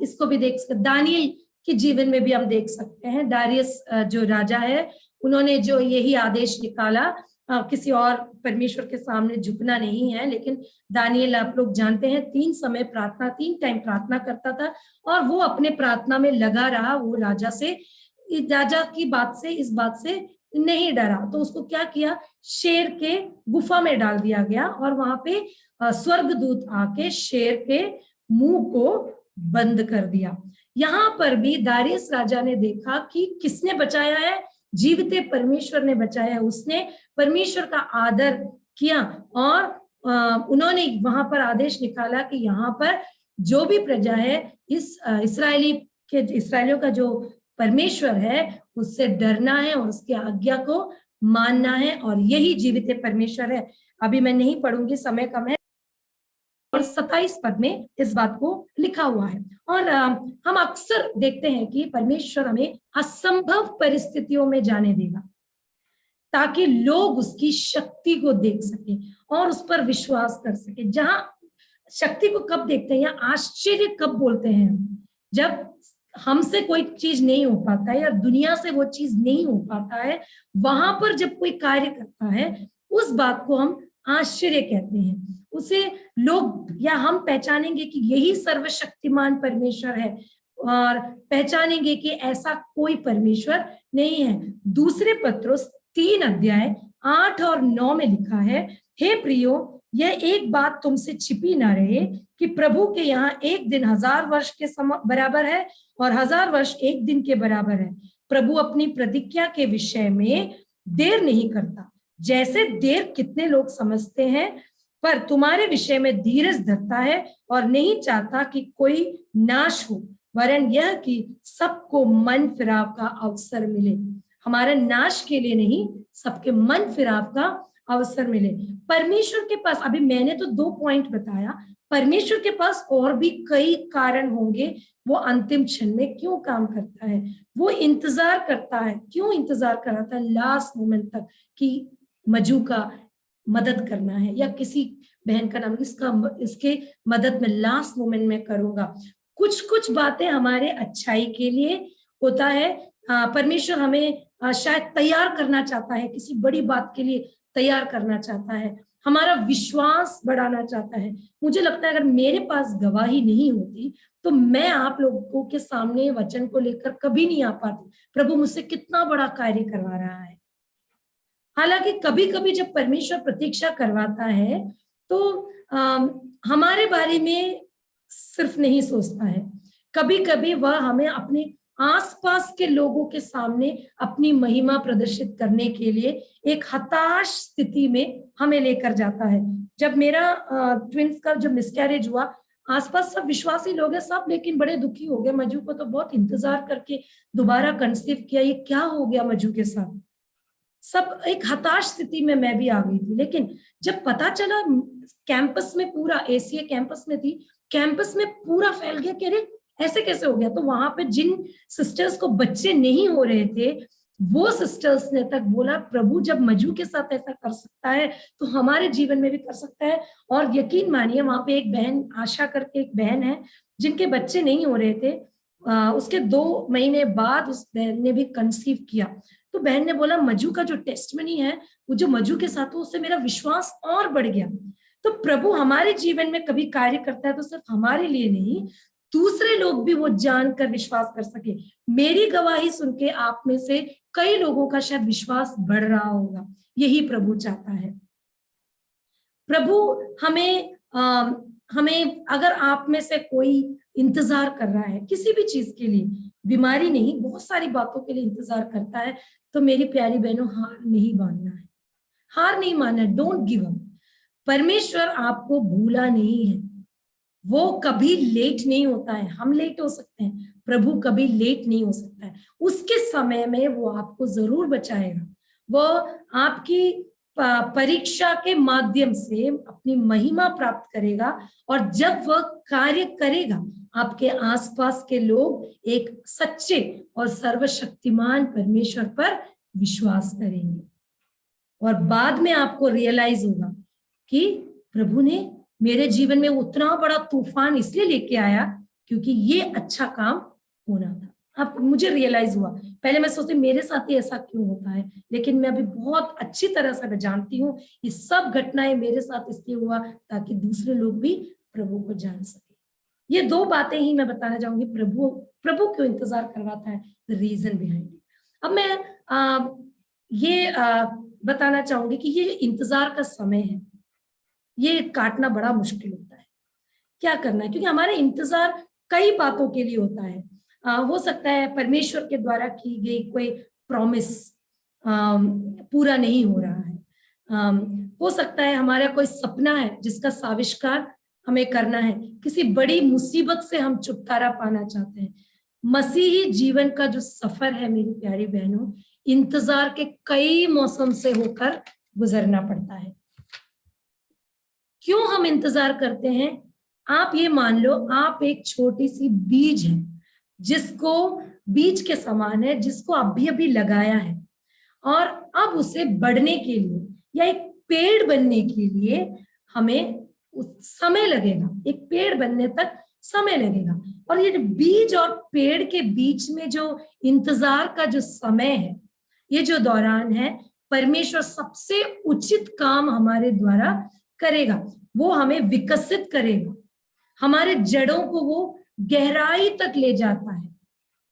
इसको भी देख सकते, दानियल के जीवन में भी हम देख सकते हैं। दारियस जो राजा है, उन्होंने जो यही आदेश निकाला, किसी और परमेश्वर के सामने झुकना नहीं है। लेकिन दानियल, आप लोग जानते हैं, 3 टाइम प्रार्थना करता था और वो अपने प्रार्थना में लगा रहा। वो राजा की बात से, इस बात से नहीं डरा, तो उसको क्या किया, शेर के गुफा में डाल दिया गया और वहां पे स्वर्गदूत आके शेर के मुंह को बंद कर दिया। यहाँ पर भी दारियस राजा ने देखा कि किसने बचाया है, जीवित परमेश्वर ने बचाया है। उसने परमेश्वर का आदर किया और उन्होंने वहां पर आदेश निकाला कि यहाँ पर जो भी प्रजा है, इस इसराइलियों का जो परमेश्वर है उससे डरना है और उसकी आज्ञा को मानना है, और यही जीवित परमेश्वर है। अभी मैं नहीं पढ़ूंगी, समय कम है। और 27 पद में इस बात को लिखा हुआ है। और हम अक्सर देखते हैं कि परमेश्वर हमें असंभव परिस्थितियों में जाने देगा ताकि लोग उसकी शक्ति को देख सके और उस पर विश्वास कर सके। जहां शक्ति को कब देखते हैं या आश्चर्य कब बोलते हैं, जब हमसे कोई चीज नहीं हो पाता है या दुनिया से वो चीज नहीं हो पाता है, वहां पर जब कोई कार्य करता है, उस बात को हम आश्चर्य कहते हैं। उसे लोग या हम पहचानेंगे कि यही सर्वशक्तिमान परमेश्वर है और पहचानेंगे कि ऐसा कोई परमेश्वर नहीं है। दूसरे पत्रुस 3 अध्याय 8 और 9 में लिखा है, हे प्रियो, यह एक बात तुमसे छिपी ना रहे कि प्रभु के यहाँ एक दिन 1000 वर्ष के बराबर है और 1000 वर्ष एक दिन के बराबर है। प्रभु अपनी प्रतिज्ञा के विषय में देर नहीं करता, जैसे देर कितने लोग समझते हैं, पर तुम्हारे विषय में धीरज धरता है और नहीं चाहता कि कोई नाश हो, वरन यह कि सबको मन फिराव का अवसर मिले। हमारे नाश के लिए नहीं, सबके मन फिराव का अवसर मिले। परमेश्वर के पास, अभी मैंने तो 2 पॉइंट बताया, परमेश्वर के पास और भी कई कारण होंगे वो अंतिम क्षण में क्यों काम करता है। वो इंतजार करता है, क्यों इंतजार कराता है लास्ट मोमेंट तक कि मजू का मदद करना है या किसी बहन का नाम इसके मदद में लास्ट मोमेंट में करूंगा। कुछ कुछ बातें हमारे अच्छाई के लिए होता है। परमेश्वर हमें शायद तैयार करना चाहता है, किसी बड़ी बात के लिए तैयार करना चाहता है, हमारा विश्वास बढ़ाना चाहता है। मुझे लगता है अगर मेरे पास गवाही नहीं होती तो मैं आप लोगों के सामने वचन को लेकर कभी नहीं आ पाती। प्रभु मुझसे कितना बड़ा कार्य करवा रहा है। हालांकि कभी कभी जब परमेश्वर प्रतीक्षा करवाता है तो हमारे बारे में सिर्फ नहीं सोचता है, कभी कभी वह हमें अपने आसपास के लोगों के सामने अपनी महिमा प्रदर्शित करने के लिए एक हताश स्थिति में हमें लेकर जाता है। जब मेरा ट्विंस का जब मिसकैरेज हुआ, आसपास सब विश्वासी लोग हैं सब, लेकिन बड़े दुखी हो गए। मजू को तो बहुत इंतजार करके दोबारा कंसीव किया, ये क्या हो गया मजू के साथ, सब एक हताश स्थिति में मैं भी आ गई थी। लेकिन जब पता चला कैंपस में, पूरा एसीए कैंपस में थी, कैंपस में पूरा फैल गया कि अरे ऐसे कैसे हो गया, तो वहां पे जिन सिस्टर्स को बच्चे नहीं हो रहे थे वो सिस्टर्स ने तक बोला प्रभु जब मजू के साथ ऐसा कर सकता है तो हमारे जीवन में भी कर सकता है। और यकीन मानिए वहां पे एक बहन, आशा करके एक बहन है, जिनके बच्चे नहीं हो रहे थे, उसके 2 महीने बाद उस बहन ने भी कंसीव किया। तो बहन ने बोला मजू का जो टेस्टमनी है, वो जो मजू के साथ हो, उससे मेरा विश्वास और बढ़ गया। तो प्रभु हमारे जीवन में कभी कार्य करता है तो सिर्फ हमारे लिए नहीं, दूसरे लोग भी वो जानकर विश्वास कर सके। मेरी गवाही सुन के आप में से कई लोगों का शायद विश्वास बढ़ रहा होगा, यही प्रभु चाहता है। प्रभु हमें अगर आप में से कोई इंतजार कर रहा है किसी भी चीज के लिए, बीमारी नहीं, बहुत सारी बातों के लिए इंतजार करता है, तो मेरी प्यारी बहनों हार नहीं मानना है, हार नहीं मानना है। Don't give up. परमेश्वर आपको भूला नहीं है, वो कभी लेट नहीं होता है। हम लेट हो सकते हैं, प्रभु कभी लेट नहीं हो सकता है। उसके समय में वो आपको जरूर बचाएगा। वो आपकी परीक्षा के माध्यम से अपनी महिमा प्राप्त करेगा, और जब वह कार्य करेगा आपके आसपास के लोग एक सच्चे और सर्वशक्तिमान परमेश्वर पर विश्वास करेंगे। और बाद में आपको रियलाइज होगा कि प्रभु ने मेरे जीवन में उतना बड़ा तूफान इसलिए लेके आया क्योंकि ये अच्छा काम होना था। अब मुझे रियलाइज हुआ, पहले मैं सोचती मेरे साथ ही ऐसा क्यों होता है, लेकिन मैं अभी बहुत अच्छी तरह से जानती हूँ ये सब घटनाएं मेरे साथ इसलिए हुआ ताकि दूसरे लोग भी प्रभु को जान सके। ये 2 बातें ही मैं बताना चाहूंगी, प्रभु क्यों इंतजार करवाता है, द रीजन बिहाइंड। अब मैं बताना चाहूंगी कि ये इंतजार का समय है, ये काटना बड़ा मुश्किल होता है। क्या करना है, क्योंकि हमारे इंतजार कई बातों के लिए होता है। हो सकता है परमेश्वर के द्वारा की गई कोई प्रॉमिस पूरा नहीं हो रहा है। हो सकता है हमारा कोई सपना है जिसका साविष्कार हमें करना है, किसी बड़ी मुसीबत से हम छुटकारा पाना चाहते हैं। मसीही जीवन का जो सफर है मेरी प्यारी बहनों, इंतजार के कई मौसम से होकर गुजरना पड़ता है। क्यों हम इंतजार करते हैं? आप ये मान लो आप एक छोटी सी बीज है, जिसको बीज के समान है, जिसको अभी अभी लगाया है, और अब उसे बढ़ने के लिए या एक पेड़ बनने के लिए हमें समय लगेगा, एक पेड़ बनने तक समय लगेगा। और ये बीज और पेड़ के बीच में जो इंतजार का जो समय है, ये जो दौरान है, परमेश्वर सबसे उचित काम हमारे द्वारा करेगा। वो हमें विकसित करेगा, हमारे जड़ों को वो गहराई तक ले जाता है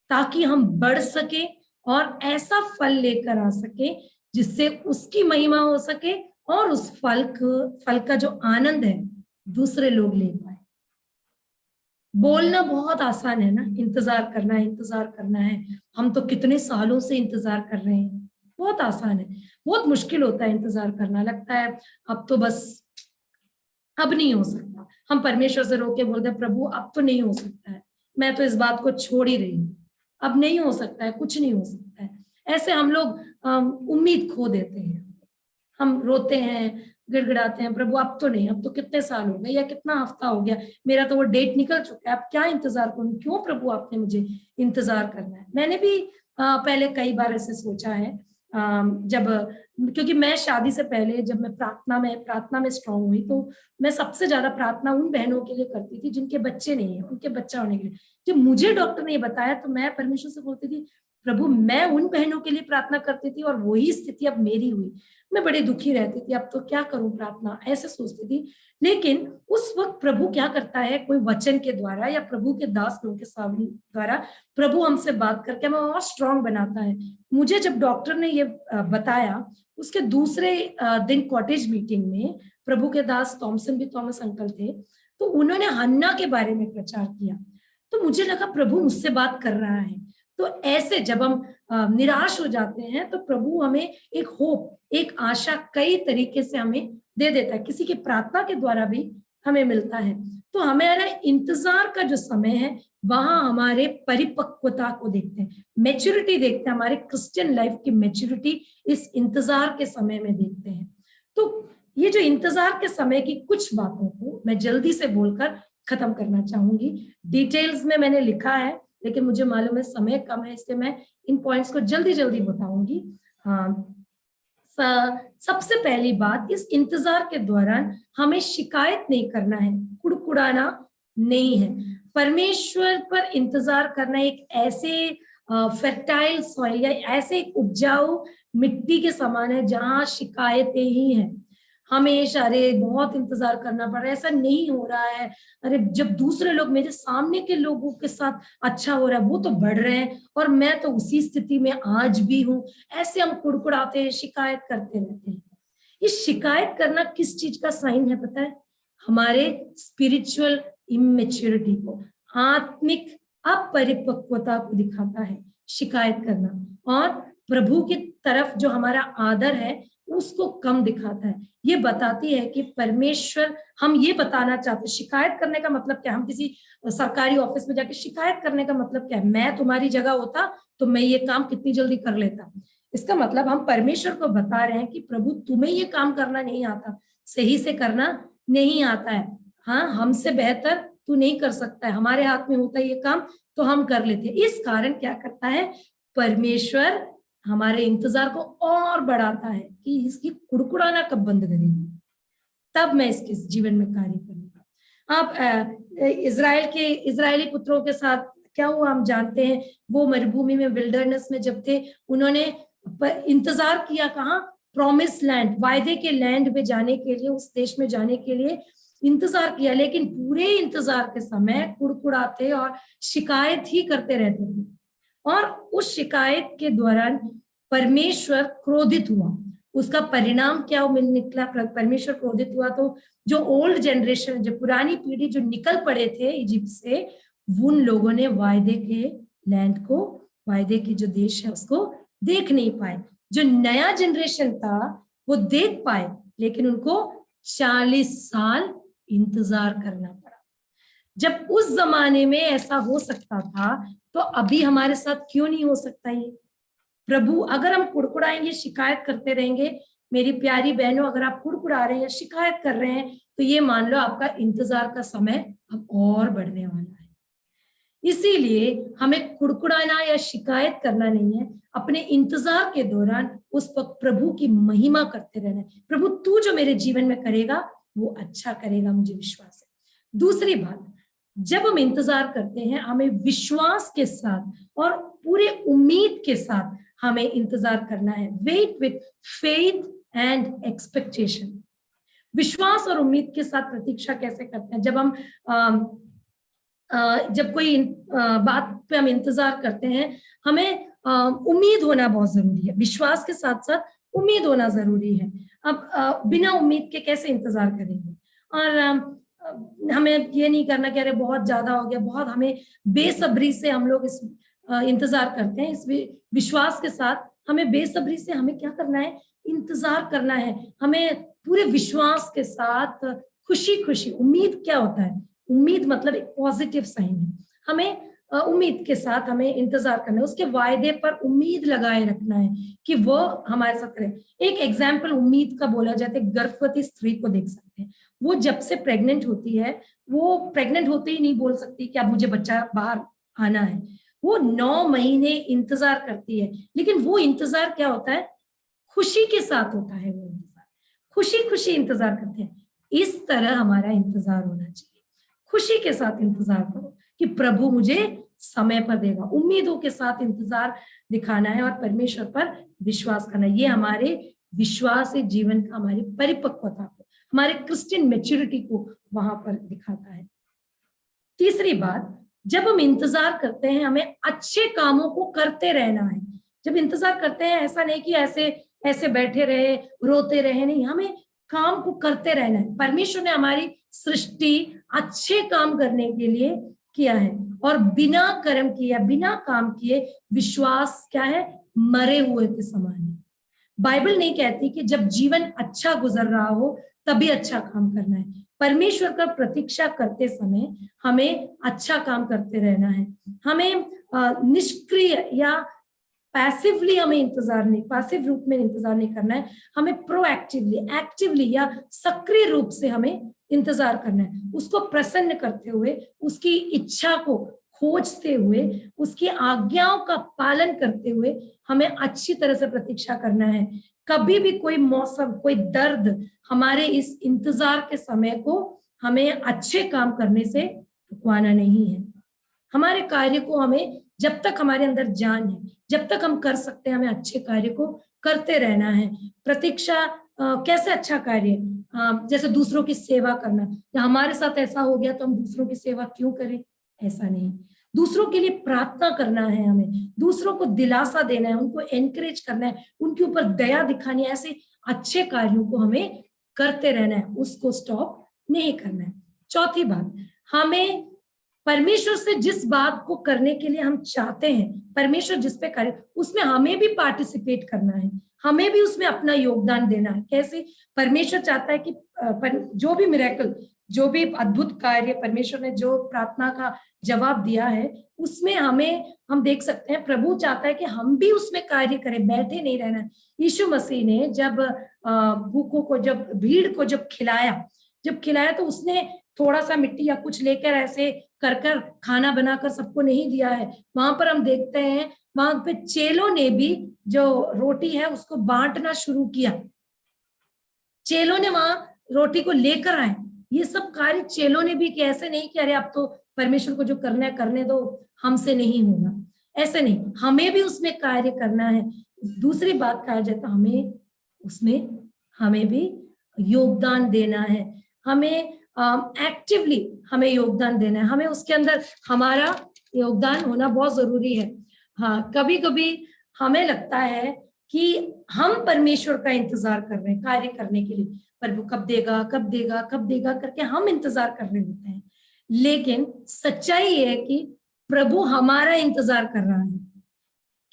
ताकि हम बढ़ सके और ऐसा फल लेकर आ सके जिससे उसकी महिमा हो सके और उस फल का जो आनंद है दूसरे लोग ले पाए। बोलना बहुत आसान है ना, इंतजार करना है। हम तो कितने सालों से इंतजार कर रहे हैं, बहुत आसान है। बहुत मुश्किल होता है इंतजार करना, लगता है अब तो बस अब नहीं हो सकता। हम परमेश्वर से रोके बोलते हैं प्रभु अब तो नहीं हो सकता है, मैं तो इस बात को छोड़ ही रही हूँ, अब नहीं हो सकता है, कुछ नहीं हो सकता है। ऐसे हम लोग उम्मीद खो देते हैं, हम रोते हैं, गिड़गिड़ाते हैं, प्रभु अब तो नहीं, अब तो कितने साल हो गए या कितना हफ्ता हो गया, मेरा तो वो डेट निकल चुका है, अब क्या इंतजार करूं, क्यों प्रभु आपने मुझे इंतजार करना है। मैंने भी पहले कई बार ऐसे सोचा है, जब क्योंकि मैं शादी से पहले जब मैं प्रार्थना में स्ट्रांग हुई तो मैं सबसे ज्यादा प्रार्थना उन बहनों के लिए करती थी जिनके बच्चे नहीं है, उनके बच्चा होने के लिए। जब मुझे डॉक्टर ने बताया तो मैं परमेश्वर से बोलती थी प्रभु मैं उन बहनों के लिए प्रार्थना करती थी और वही स्थिति अब मेरी हुई, मैं बड़ी दुखी रहती थी, अब तो क्या करूं प्रार्थना, ऐसे सोचती थी। लेकिन उस वक्त प्रभु क्या करता है, कोई वचन के द्वारा या प्रभु के दास लोगों के द्वारा प्रभु हमसे बात करके हमें और स्ट्रांग बनाता है। मुझे जब डॉक्टर ने ये बताया, उसके दूसरे दिन कॉटेज मीटिंग में प्रभु के दास थॉमस अंकल थे, तो उन्होंने हन्ना के बारे में प्रचार किया। तो मुझे लगा प्रभु मुझसे बात कर रहा है। तो ऐसे जब हम निराश हो जाते हैं तो प्रभु हमें एक होप, एक आशा कई तरीके से हमें दे देता है, किसी की प्रार्थना के द्वारा भी हमें मिलता है। तो हमारा इंतजार का जो समय है वहां हमारे परिपक्वता को देखते हैं, मैच्योरिटी देखते हैं, हमारे क्रिश्चियन लाइफ की मैच्योरिटी इस इंतजार के समय में देखते हैं। तो ये जो इंतजार के समय की कुछ बातों को मैं जल्दी से बोलकर खत्म करना चाहूंगी। डिटेल्स में मैंने लिखा है लेकिन मुझे मालूम है समय कम है, इसलिए मैं इन पॉइंट्स को जल्दी जल्दी बताऊंगी। सबसे पहली बात, इस इंतजार के दौरान हमें शिकायत नहीं करना है, कुड़कुड़ाना नहीं है। परमेश्वर पर इंतजार करना एक ऐसे फर्टाइल सॉइल या ऐसे एक उपजाऊ मिट्टी के समान है जहां शिकायतें ही हैं। हमेशा अरे बहुत इंतजार करना पड़ रहा है, ऐसा नहीं हो रहा है, अरे जब दूसरे लोग मेरे सामने के लोगों के साथ अच्छा हो रहा है, वो तो बढ़ रहे हैं और मैं तो उसी स्थिति में आज भी हूं। ऐसे हम कुड़कुड़ाते हैं, शिकायत करते रहते हैं। ये शिकायत करना किस चीज का साइन है पता है? हमारे स्पिरिचुअल इमेच्योरिटी को, आत्मिक अपरिपक्वता को दिखाता है शिकायत करना, और प्रभु की तरफ जो हमारा आदर है उसको कम दिखाता है। ये बताती है कि परमेश्वर, हम ये बताना चाहते, शिकायत करने का मतलब क्या? हम किसी सरकारी ऑफिस में जाके शिकायत करने का मतलब क्या है? मैं तुम्हारी जगह होता तो मैं ये काम कितनी जल्दी कर लेता। इसका मतलब हम परमेश्वर को बता रहे हैं कि प्रभु तुम्हें ये काम करना नहीं आता, सही से करना नहीं आता है, हाँ हमसे बेहतर तू नहीं कर सकता है, हमारे हाथ में होता है ये काम तो हम कर लेते हैं। इस कारण क्या करता है परमेश्वर, हमारे इंतजार को और बढ़ाता है कि इसकी कुड़कुड़ाना कब बंद करेगी, तब मैं इसके जीवन में कार्य करूंगा। आप इजरायली पुत्रों के साथ क्या हुआ हम जानते हैं। वो मरुभूमि में, विल्डरनेस में जब थे, उन्होंने इंतजार किया, कहाँ? प्रॉमिस लैंड, वायदे के लैंड में जाने के लिए, उस देश में जाने के लिए इंतजार किया, लेकिन पूरे इंतजार के समय कुड़कुड़ाते और शिकायत ही करते रहते थे। और उस शिकायत के दौरान परमेश्वर क्रोधित हुआ। उसका परिणाम क्या निकला? परमेश्वर क्रोधित हुआ तो जो ओल्ड जनरेशन, जो पुरानी पीढ़ी जो निकल पड़े थे इजिप्ट से, उन लोगों ने वायदे के लैंड को, वायदे की जो देश है उसको देख नहीं पाए। जो नया जनरेशन था वो देख पाए, लेकिन उनको 40 साल इंतजार करना पड़ा। जब उस जमाने में ऐसा हो सकता था तो अभी हमारे साथ क्यों नहीं हो सकता ये? प्रभु, अगर हम कुड़कुड़ाएंगे, शिकायत करते रहेंगे, मेरी प्यारी बहनों, अगर आप कुड़कुड़ा रहे हैं, शिकायत कर रहे हैं, तो ये मान लो आपका इंतजार का समय अब और बढ़ने वाला है। इसीलिए हमें कुड़कुड़ाना या शिकायत करना नहीं है। अपने इंतजार के दौरान उस वक्त प्रभु की महिमा करते रहना है। प्रभु तू जो मेरे जीवन में करेगा वो अच्छा करेगा, मुझे विश्वास है। दूसरी बात, जब हम इंतजार करते हैं, हमें विश्वास के साथ और पूरे उम्मीद के साथ हमें इंतजार करना है। Wait with faith and expectation. विश्वास और उम्मीद के साथ प्रतीक्षा कैसे करते हैं? जब हम जब कोई बात पे हम इंतजार करते हैं, हमें उम्मीद होना बहुत जरूरी है। विश्वास के साथ साथ उम्मीद होना जरूरी है। अब बिना उम्मीद के कैसे इंतजार करेंगे? और हमें ये नहीं करना कि अरे बहुत ज्यादा हो गया, बहुत हमें बेसब्री से हम लोग इस इंतजार करते हैं। इस विश्वास के साथ हमें बेसब्री से हमें क्या करना है? इंतजार करना है। हमें पूरे विश्वास के साथ खुशी खुशी, उम्मीद क्या होता है? उम्मीद मतलब एक पॉजिटिव साइन है। हमें उम्मीद के साथ हमें इंतजार करना है, उसके वायदे पर उम्मीद लगाए रखना है कि वो हमारे साथ करे। एक एग्जाम्पल उम्मीद का बोला जाता है, गर्भवती स्त्री को देख सकते हैं। वो जब से प्रेग्नेंट होती है, वो प्रेग्नेंट होते ही नहीं बोल सकती कि अब मुझे बच्चा बाहर आना है। वो 9 महीने इंतजार करती है, लेकिन वो इंतजार क्या होता है? खुशी के साथ होता है। वो इंतजार खुशी खुशी इंतजार करते हैं। इस तरह हमारा इंतजार होना चाहिए। खुशी के साथ इंतजार करो कि प्रभु मुझे समय पर देगा। उम्मीदों के साथ इंतजार दिखाना है और परमेश्वर पर विश्वास करना है। ये हमारे विश्वास जीवन का, हमारी परिपक्वता को, हमारे क्रिश्चियन मैच्योरिटी को वहां पर दिखाता है। तीसरी बात, जब हम इंतजार करते हैं, हमें अच्छे कामों को करते रहना है। जब इंतजार करते हैं, ऐसा नहीं कि ऐसे ऐसे बैठे रहे, रोते रहे, नहीं, हमें काम को करते रहना है। परमेश्वर ने हमारी सृष्टि अच्छे काम करने के लिए किया है, और बिना कर्म किया, बिना काम किए विश्वास क्या है? मरे हुए के समान है। बाइबल नहीं कहती कि जब जीवन अच्छा गुजर रहा हो तभी अच्छा काम करना है। परमेश्वर का प्रतीक्षा करते समय हमें अच्छा काम करते रहना है। हमें निष्क्रिय या पैसिवली हमें इंतजार नहीं, पैसिव रूप में इंतजार नहीं करना है। हमें प्रोएक्टिवली, एक्टिवली या सक्रिय रूप से हमें इंतजार करना है। उसको प्रसन्न करते हुए, उसकी इच्छा को खोजते हुए, उसकी आज्ञाओं का पालन करते हुए हमें अच्छी तरह से प्रतीक्षा करना है। कभी भी कोई मौसम, कोई दर्द हमारे इस इंतजार के समय को हमें अच्छे काम करने से रुकवाना नहीं है। हमारे कार्य को हमें, जब तक हमारे अंदर जान है, जब तक हम कर सकते हैं, हमें अच्छे कार्य को करते रहना है। प्रतीक्षा कैसे अच्छा कार्य? जैसे दूसरों की सेवा करना। या हमारे साथ ऐसा हो गया तो हम दूसरों की सेवा क्यों करें? ऐसा नहीं। दूसरों के लिए प्रार्थना करना है, हमें दूसरों को दिलासा देना है, उनको एनकरेज करना है, उनके ऊपर दया दिखानी है। ऐसे अच्छे कार्यों को हमें करते रहना है, उसको स्टॉप नहीं करना है। चौथी बात, हमें परमेश्वर से जिस बात को करने के लिए हम चाहते हैं, परमेश्वर जिस पे करे, उसमें हमें भी पार्टिसिपेट करना है, हमें भी उसमें अपना योगदान देना है। कैसे? परमेश्वर चाहता है कि जो भी मिरेकल, जो भी अद्भुत कार्य परमेश्वर ने जो प्रार्थना का जवाब दिया है, उसमें हम देख सकते हैं प्रभु चाहता है कि हम भी उसमें कार्य करें, बैठे नहीं रहना। यीशु मसीह ने जब भूखों को, जब भीड़ को जब खिलाया तो उसने थोड़ा सा मिट्टी या कुछ लेकर ऐसे कर खाना बनाकर सबको नहीं दिया है। वहां पर हम देखते हैं, वहां पे चेलों ने भी जो रोटी है उसको बांटना शुरू किया। चेलों ने वहां रोटी को लेकर आए। ये सब कार्य चेलों ने भी किया। ऐसे नहीं कि अरे अब तो परमेश्वर को जो करना है करने दो, हमसे नहीं होगा, ऐसे नहीं, हमें भी उसमें कार्य करना है। दूसरी बात कहा जाता है, हमें भी योगदान देना है। हमें एक्टिवली हमें योगदान देना है। हमें उसके अंदर हमारा योगदान होना बहुत जरूरी है। हाँ, कभी कभी हमें लगता है कि हम परमेश्वर का इंतजार कर रहे हैं कार्य करने के लिए, प्रभु कब देगा कब देगा कब देगा करके हम इंतजार कर रहे होते हैं। लेकिन सच्चाई ये है कि प्रभु हमारा इंतजार कर रहा है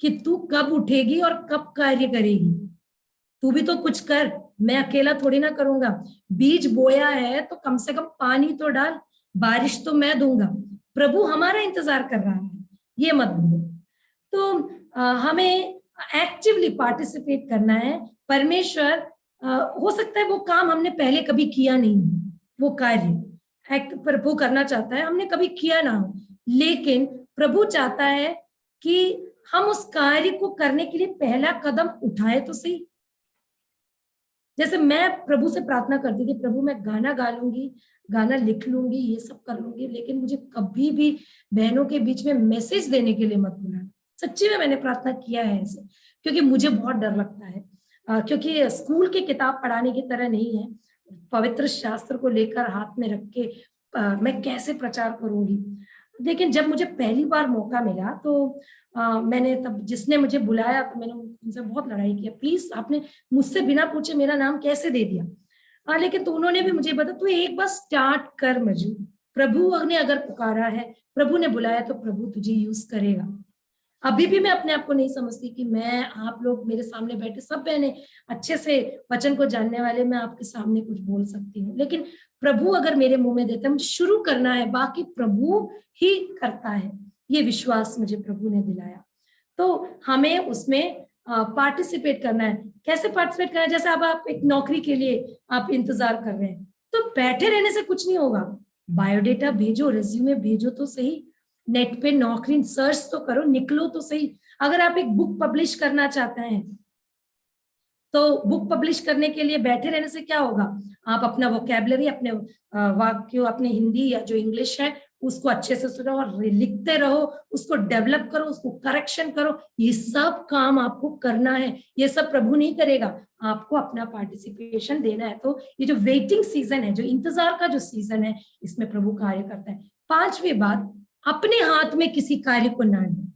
कि तू कब उठेगी और कब कार्य करेगी। तू भी तो कुछ कर, मैं अकेला थोड़ी ना करूंगा। बीज बोया है तो कम से कम पानी तो डाल, बारिश तो मैं दूंगा। प्रभु हमारा इंतजार कर रहा है, ये मत भूलो। तो हमें एक्टिवली पार्टिसिपेट करना है। परमेश्वर हो सकता है वो काम हमने पहले कभी किया नहीं, वो कार्य प्रभु करना चाहता है, हमने कभी किया ना हो, लेकिन प्रभु चाहता है कि हम उस कार्य को करने के लिए पहला कदम उठाए तो सही। जैसे मैं प्रभु से प्रार्थना करती थी, प्रभु मैं गाना गा लूंगी, गाना लिख लूंगी, ये सब कर लूंगी, लेकिन मुझे कभी भी बहनों के बीच में मैसेज देने के लिए मत बुलाना। सच्ची में मैंने प्रार्थना किया है ऐसे। क्योंकि मुझे बहुत डर लगता है, क्योंकि स्कूल की किताब पढ़ाने की तरह नहीं है। पवित्र शास्त्र को लेकर हाथ में रख के मैं कैसे प्रचार करूंगी। लेकिन जब मुझे पहली बार मौका मिला तो मैंने तब जिसने मुझे बुलाया तो मैंने उनसे बहुत लड़ाई किया, प्लीज आपने मुझसे बिना पूछे मेरा नाम कैसे दे दिया। लेकिन तो उन्होंने भी मुझे बताया, तू एक बार स्टार्ट कर मजू, प्रभु ने अगर पुकारा है, प्रभु ने बुलाया तो प्रभु तुझे यूज करेगा। अभी भी मैं अपने आप को नहीं समझती कि मैं, आप लोग मेरे सामने बैठे सब बहने अच्छे से वचन को जानने वाले, मैं आपके सामने कुछ बोल सकती हूँ, लेकिन प्रभु अगर मेरे मुंह में देता है, मुझे शुरू करना है, बाकी प्रभु ही करता है। ये विश्वास मुझे प्रभु ने दिलाया, तो हमें उसमें पार्टिसिपेट करना है। कैसे पार्टिसिपेट करना है? जैसे अब आप एक नौकरी के लिए आप इंतजार कर रहे हैं, तो बैठे रहने से कुछ नहीं होगा, बायोडेटा भेजो, रेज्यूमे भेजो तो सही, नेट पे नौकरी सर्च तो करो, निकलो तो सही। अगर आप एक बुक पब्लिश करना चाहते हैं तो बुक पब्लिश करने के लिए बैठे रहने से क्या होगा, आप अपना वोकैबुलरी, अपने वाक्य, अपने हिंदी या जो इंग्लिश है उसको अच्छे से सुनो और लिखते रहो, उसको डेवलप करो, उसको करेक्शन करो। ये सब काम आपको करना है, ये सब प्रभु नहीं करेगा, आपको अपना पार्टिसिपेशन देना है। तो ये जो वेटिंग सीजन है, जो इंतजार का जो सीजन है, इसमें प्रभु कार्य करता है। पांचवी बात, अपने हाथ में किसी कार्य को ना लें।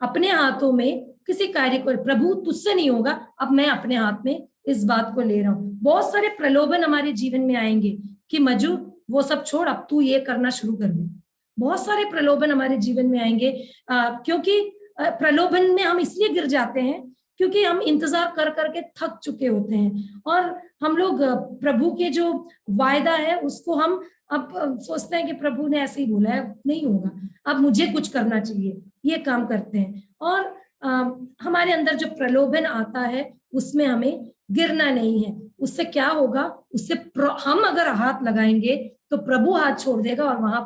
अपने हाथों में किसी कार्य को, प्रभु तुझसे नहीं होगा, अब मैं अपने हाथ में इस बात को ले रहा हूं। बहुत सारे प्रलोभन हमारे जीवन में आएंगे कि मजू वो सब छोड़, अब तू ये करना शुरू कर दे। बहुत सारे प्रलोभन हमारे जीवन में आएंगे, क्योंकि प्रलोभन में हम इसलिए गिर जाते हैं क्योंकि हम इंतजार कर करके थक चुके होते हैं, और हम लोग प्रभु के जो वायदा है उसको हम अब सोचते हैं कि प्रभु ने ऐसे ही बोला है, नहीं होगा, अब मुझे कुछ करना चाहिए, ये काम करते हैं। और हमारे अंदर जो प्रलोभन आता है उसमें हमें गिरना नहीं है। उससे क्या होगा, उससे हम अगर हाथ लगाएंगे तो प्रभु हाथ छोड़ देगा और वहां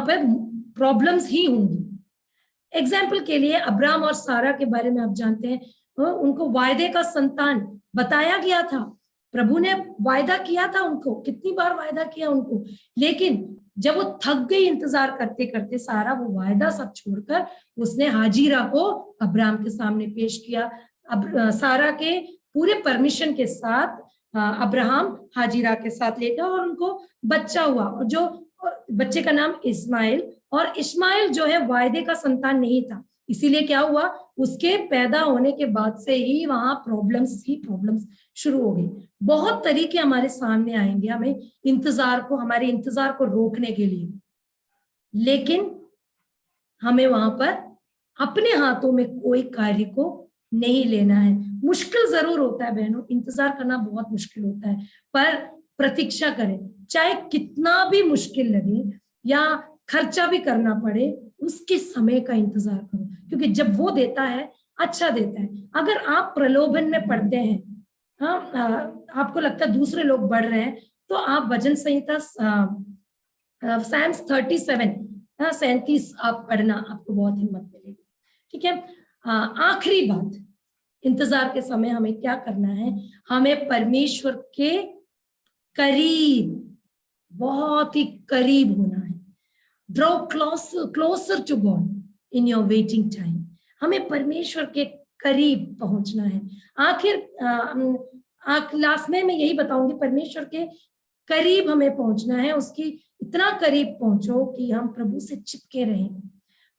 पर प्रॉब्लम्स ही होंगी। एग्जाम्पल के लिए अब्राहम और सारा के बारे में आप जानते हैं, उनको वायदे का संतान बताया गया था, प्रभु ने वायदा किया था उनको, कितनी बार वायदा किया उनको, लेकिन जब वो थक गई इंतजार करते करते, सारा वो वायदा सब छोड़कर उसने हाजिरा को अब्राहम के सामने पेश किया। अब सारा के पूरे परमिशन के साथ अब्राहम हाजिरा के साथ ले गया और उनको बच्चा हुआ, और जो बच्चे का नाम इस्माइल, और इस्माइल जो है वायदे का संतान नहीं था, इसीलिए क्या हुआ, उसके पैदा होने के बाद से ही वहां प्रॉब्लम्स शुरू हो गई। बहुत तरीके हमारे सामने आएंगे हमें हमारे इंतजार को रोकने के लिए, लेकिन हमें वहां पर अपने हाथों में कोई कार्य को नहीं लेना है। मुश्किल जरूर होता है बहनों, इंतजार करना बहुत मुश्किल होता है, पर प्रतीक्षा करें, चाहे कितना भी मुश्किल लगे या खर्चा भी करना पड़े, उसके समय का इंतजार करो, क्योंकि जब वो देता है अच्छा देता है। अगर आप प्रलोभन में पड़ते हैं, आपको लगता है दूसरे लोग बढ़ रहे हैं, तो आप वचन संहिता Psalms 37 आप पढ़ना, आपको बहुत हिम्मत मिलेगी। ठीक है, आखिरी बात, इंतजार के समय हमें क्या करना है, हमें परमेश्वर के करीब, बहुत ही करीब होना है। Draw closer to God in your waiting time. हमें परमेश्वर के करीब पहुंचना है। लास्ट में मैं यही बताऊंगी, परमेश्वर के करीब हमें पहुंचना है, उसकी इतना करीब पहुंचो कि हम प्रभु से चिपके रहें।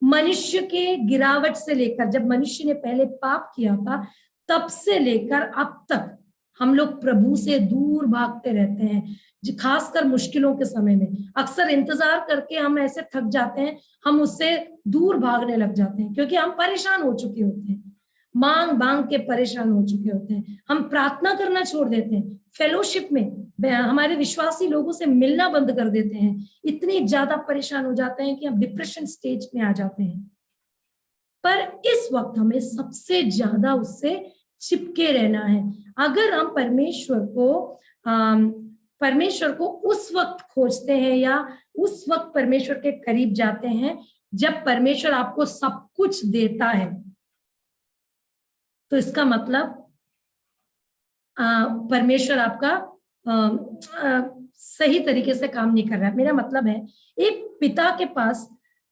मनुष्य के गिरावट से लेकर, जब मनुष्य ने पहले पाप किया था, तब से लेकर अब तक हम लोग प्रभु से दूर भागते रहते हैं, खासकर मुश्किलों के समय में। अक्सर इंतजार करके हम ऐसे थक जाते हैं, हम उससे दूर भागने लग जाते हैं, क्योंकि हम परेशान हो चुके होते हैं, मांग के परेशान हो चुके होते हैं। हम प्रार्थना करना छोड़ देते हैं, फेलोशिप में हमारे विश्वासी लोगों से मिलना बंद कर देते हैं, इतनी ज्यादा परेशान हो जाते हैं कि हम डिप्रेशन स्टेज में आ जाते हैं। पर इस वक्त हमें सबसे ज्यादा उससे चिपके रहना है। अगर हम परमेश्वर को उस वक्त खोजते हैं या उस वक्त परमेश्वर के करीब जाते हैं जब परमेश्वर आपको सब कुछ देता है, तो इसका मतलब परमेश्वर आपका सही तरीके से काम नहीं कर रहा है। मेरा मतलब है, एक पिता के पास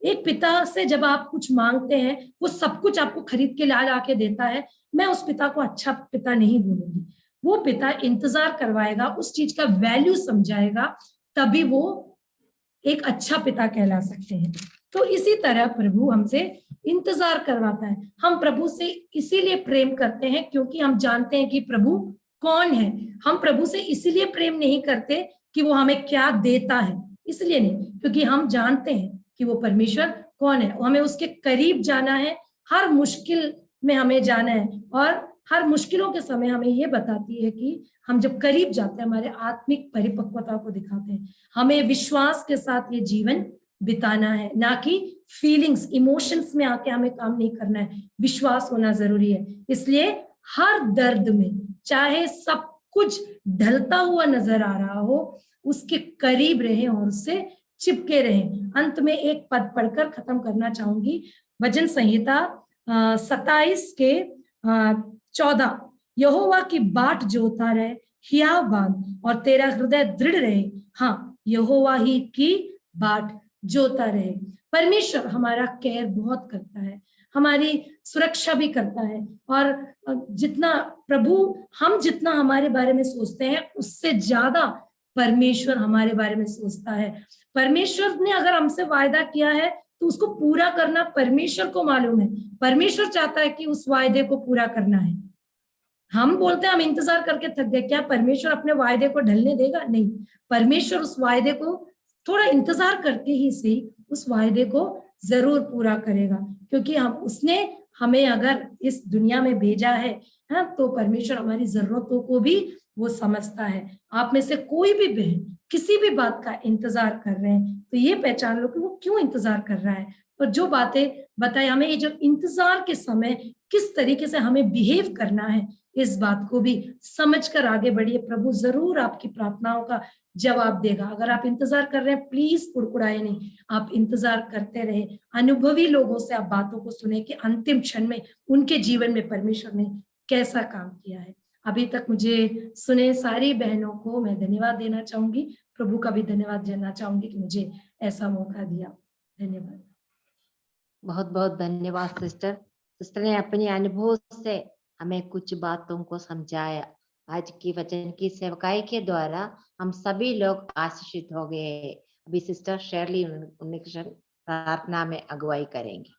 एक पिता से जब आप कुछ मांगते हैं, वो सब कुछ आपको खरीद के ला के देता है, मैं उस पिता को अच्छा पिता नहीं बोलूंगी। वो पिता इंतजार करवाएगा, उस चीज का वैल्यू समझाएगा, तभी वो एक अच्छा पिता कहला सकते हैं। तो इसी तरह प्रभु हमसे इंतजार करवाता है। हम प्रभु से इसीलिए प्रेम करते हैं क्योंकि हम जानते हैं कि प्रभु कौन है। हम प्रभु से इसीलिए प्रेम नहीं करते कि वो हमें क्या देता है, इसलिए नहीं, क्योंकि हम जानते हैं कि वो परमेश्वर कौन है। हमें उसके करीब जाना है, हर मुश्किल में हमें जाना है, और हर मुश्किलों के समय हमें ये बताती है कि हम जब करीब जाते हैं, हमारे आत्मिक परिपक्वता को दिखाते हैं। हमें विश्वास के साथ ये जीवन बिताना है, ना कि फीलिंग्स, इमोशंस में आके हमें काम नहीं करना है। विश्वास होना जरूरी है। इसलिए हर दर्द में, चाहे सब कुछ ढलता हुआ नजर आ रहा हो, उसके करीब रहें और उससे चिपके रहें। अंत में एक पद पढ़कर खत्म करना चाहूंगी। वचन संहिता 27 के 14, यहोवा की बाट जोता रहे, हियाव बांध और तेरा हृदय दृढ़ रहे। हाँ, यहोवा ही की बाट जोता रहे। परमेश्वर हमारा केयर बहुत करता है, हमारी सुरक्षा भी करता है, और जितना हम जितना हमारे बारे में सोचते हैं, उससे ज्यादा परमेश्वर हमारे बारे में सोचता है। परमेश्वर ने अगर हमसे वायदा किया है तो उसको पूरा करना परमेश्वर को मालूम है। परमेश्वर चाहता है कि उस वायदे को पूरा करना है। हम बोलते हैं हम इंतजार करके थक गए, क्या परमेश्वर अपने वायदे को ढलने देगा? नहीं, परमेश्वर उस वायदे को थोड़ा इंतजार करके ही सही उस वायदे को जरूर पूरा करेगा, क्योंकि उसने हमें अगर इस दुनिया में भेजा है, तो परमेश्वर हमारी जरूरतों को भी वो समझता है। आप में से कोई भी बहन किसी भी बात का इंतजार कर रहे हैं तो ये पहचान लो कि वो क्यों इंतजार कर रहा है, और जो बातें बताई हमें, ये जो इंतजार के समय किस तरीके से हमें बिहेव करना है, इस बात को भी समझकर आगे बढ़िए। प्रभु जरूर आपकी प्रार्थनाओं का जवाब देगा। अगर आप इंतजार कर रहे हैं, प्लीज कुड़कुड़ाए नहीं, आप इंतजार करते रहे। अनुभवी लोगों से आप बातों को सुने कि अंतिम क्षण में उनके जीवन में परमेश्वर ने कैसा काम किया है। अभी तक मुझे सुने सारी बहनों को मैं धन्यवाद देना चाहूंगी। प्रभु का भी धन्यवाद देना चाहूंगी कि मुझे ऐसा मौका दिया। धन्यवाद। बहुत बहुत धन्यवाद सिस्टर। सिस्टर ने अपने अनुभव से हमें कुछ बातों को समझाया। आज की वचन की सेवकाई के द्वारा हम सभी लोग आशीषित हो गए। अभी सिस्टर शेरली उन्नीकृष्ण प्रार्थना में अगुवाई करेंगे।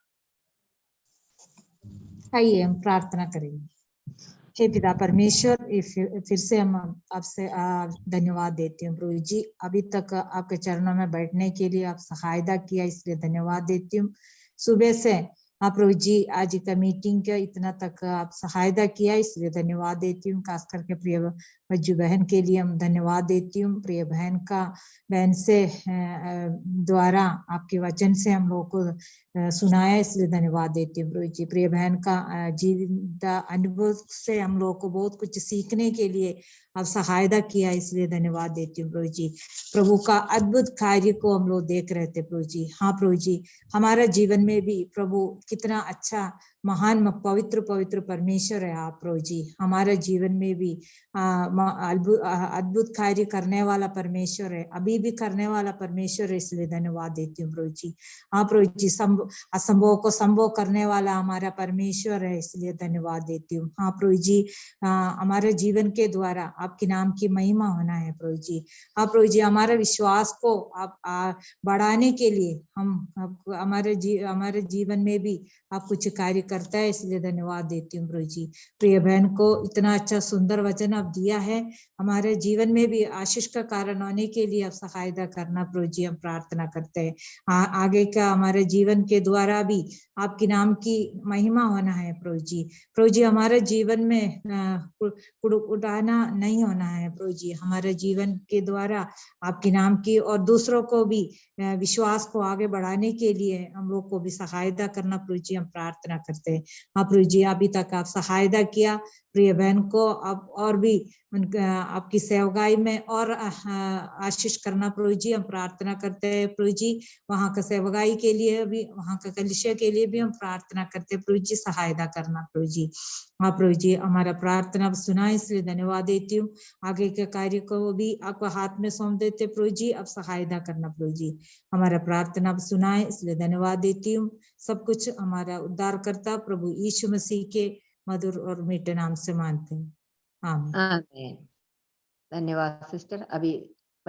आइए हम प्रार्थना करेंगे। हे पिता परमेश्वर, फिर से हम आपसे धन्यवाद देती हूँ प्रभु जी। अभी तक आपके चरणों में बैठने के लिए आप सहायता किया, इसलिए धन्यवाद देती हूँ। सुबह से हाँ प्रभु जी, आज का मीटिंग का इतना तक आप सहायता किया, इसलिए धन्यवाद देती हूँ। खास करके प्रिय बज्जू बहन के लिए हम धन्यवाद देती हूँ। प्रिय बहन से द्वारा आपके वचन से हम लोग को सुनाया, इसलिए धन्यवाद देती हूँ प्रभु जी। प्रिय बहन का जीवंता अनुभव से हम लोग को बहुत कुछ सीखने के लिए आप सहायता किया, इसलिए धन्यवाद देती हूँ प्रभु जी। प्रभु का अद्भुत कार्य को हम लोग देख रहे थे प्रभु जी। हाँ प्रभु जी, हमारा जीवन में भी प्रभु कितना अच्छा महान पवित्र पवित्र परमेश्वर है आप प्रभु जी। हमारे जीवन में भी अद्भुत कार्य करने वाला परमेश्वर है, अभी भी करने वाला परमेश्वर है, इसलिए धन्यवाद देती हूँ प्रभु जी। हाँ प्रभु जी, असंभव को संभव करने वाला हमारा परमेश्वर है, इसलिए धन्यवाद देती हूँ। हाँ प्रभु जी, हमारे जीवन के द्वारा आपके नाम की महिमा होना है प्रभु जी। हाँ प्रभु जी, हमारे विश्वास को आप बढ़ाने के लिए हमारे जीवन में भी आप कुछ कार्य करता है, इसलिए धन्यवाद देती हूँ प्रभु जी। प्रिय बहन को इतना अच्छा सुंदर वचन आप दिया है, हमारे जीवन में भी आशीष का कारण होने के लिए आप सहायता करना प्रभु जी, हम प्रार्थना करते हैं। आगे का हमारे जीवन के द्वारा भी आपके नाम की महिमा होना है प्रभु जी। प्रभु जी, हमारे जीवन में उड़ाना नहीं होना है प्रभु जी। हमारे जीवन के द्वारा आपके नाम की और दूसरों को भी विश्वास को आगे बढ़ाने के लिए हम लोग को भी सहायता करना प्रभु जी, हम प्रार्थना करते हैं। हाँ प्रभु जी, अभी तक आप सहायता किया प्रिय बहन को, अब और भी आपकी सेवकाई में और आशीष करना प्रभु जी, हम प्रार्थना करते हैं प्रभु जी। वहाँ का सेवकाई के लिए भी, वहाँ का कलीसिया के लिए भी हम प्रार्थना करते हैं प्रभु जी, सहायता करना प्रभु जी। हाँ प्रभु जी, हमारा प्रार्थना सुना इसलिए धन्यवाद देती हूँ। आगे के कार्य को भी आपको हाथ में सौंप देते प्रभु जी, अब सहायता करना प्रभु जी। हमारा प्रार्थना सुनाए इसलिए धन्यवाद देती हूँ। सब कुछ हमारा उद्धार करता प्रभु यीशु मसीह के मधुर और मीठे नाम से मानते हैं, आमीन। आमीन। धन्यवाद सिस्टर। अभी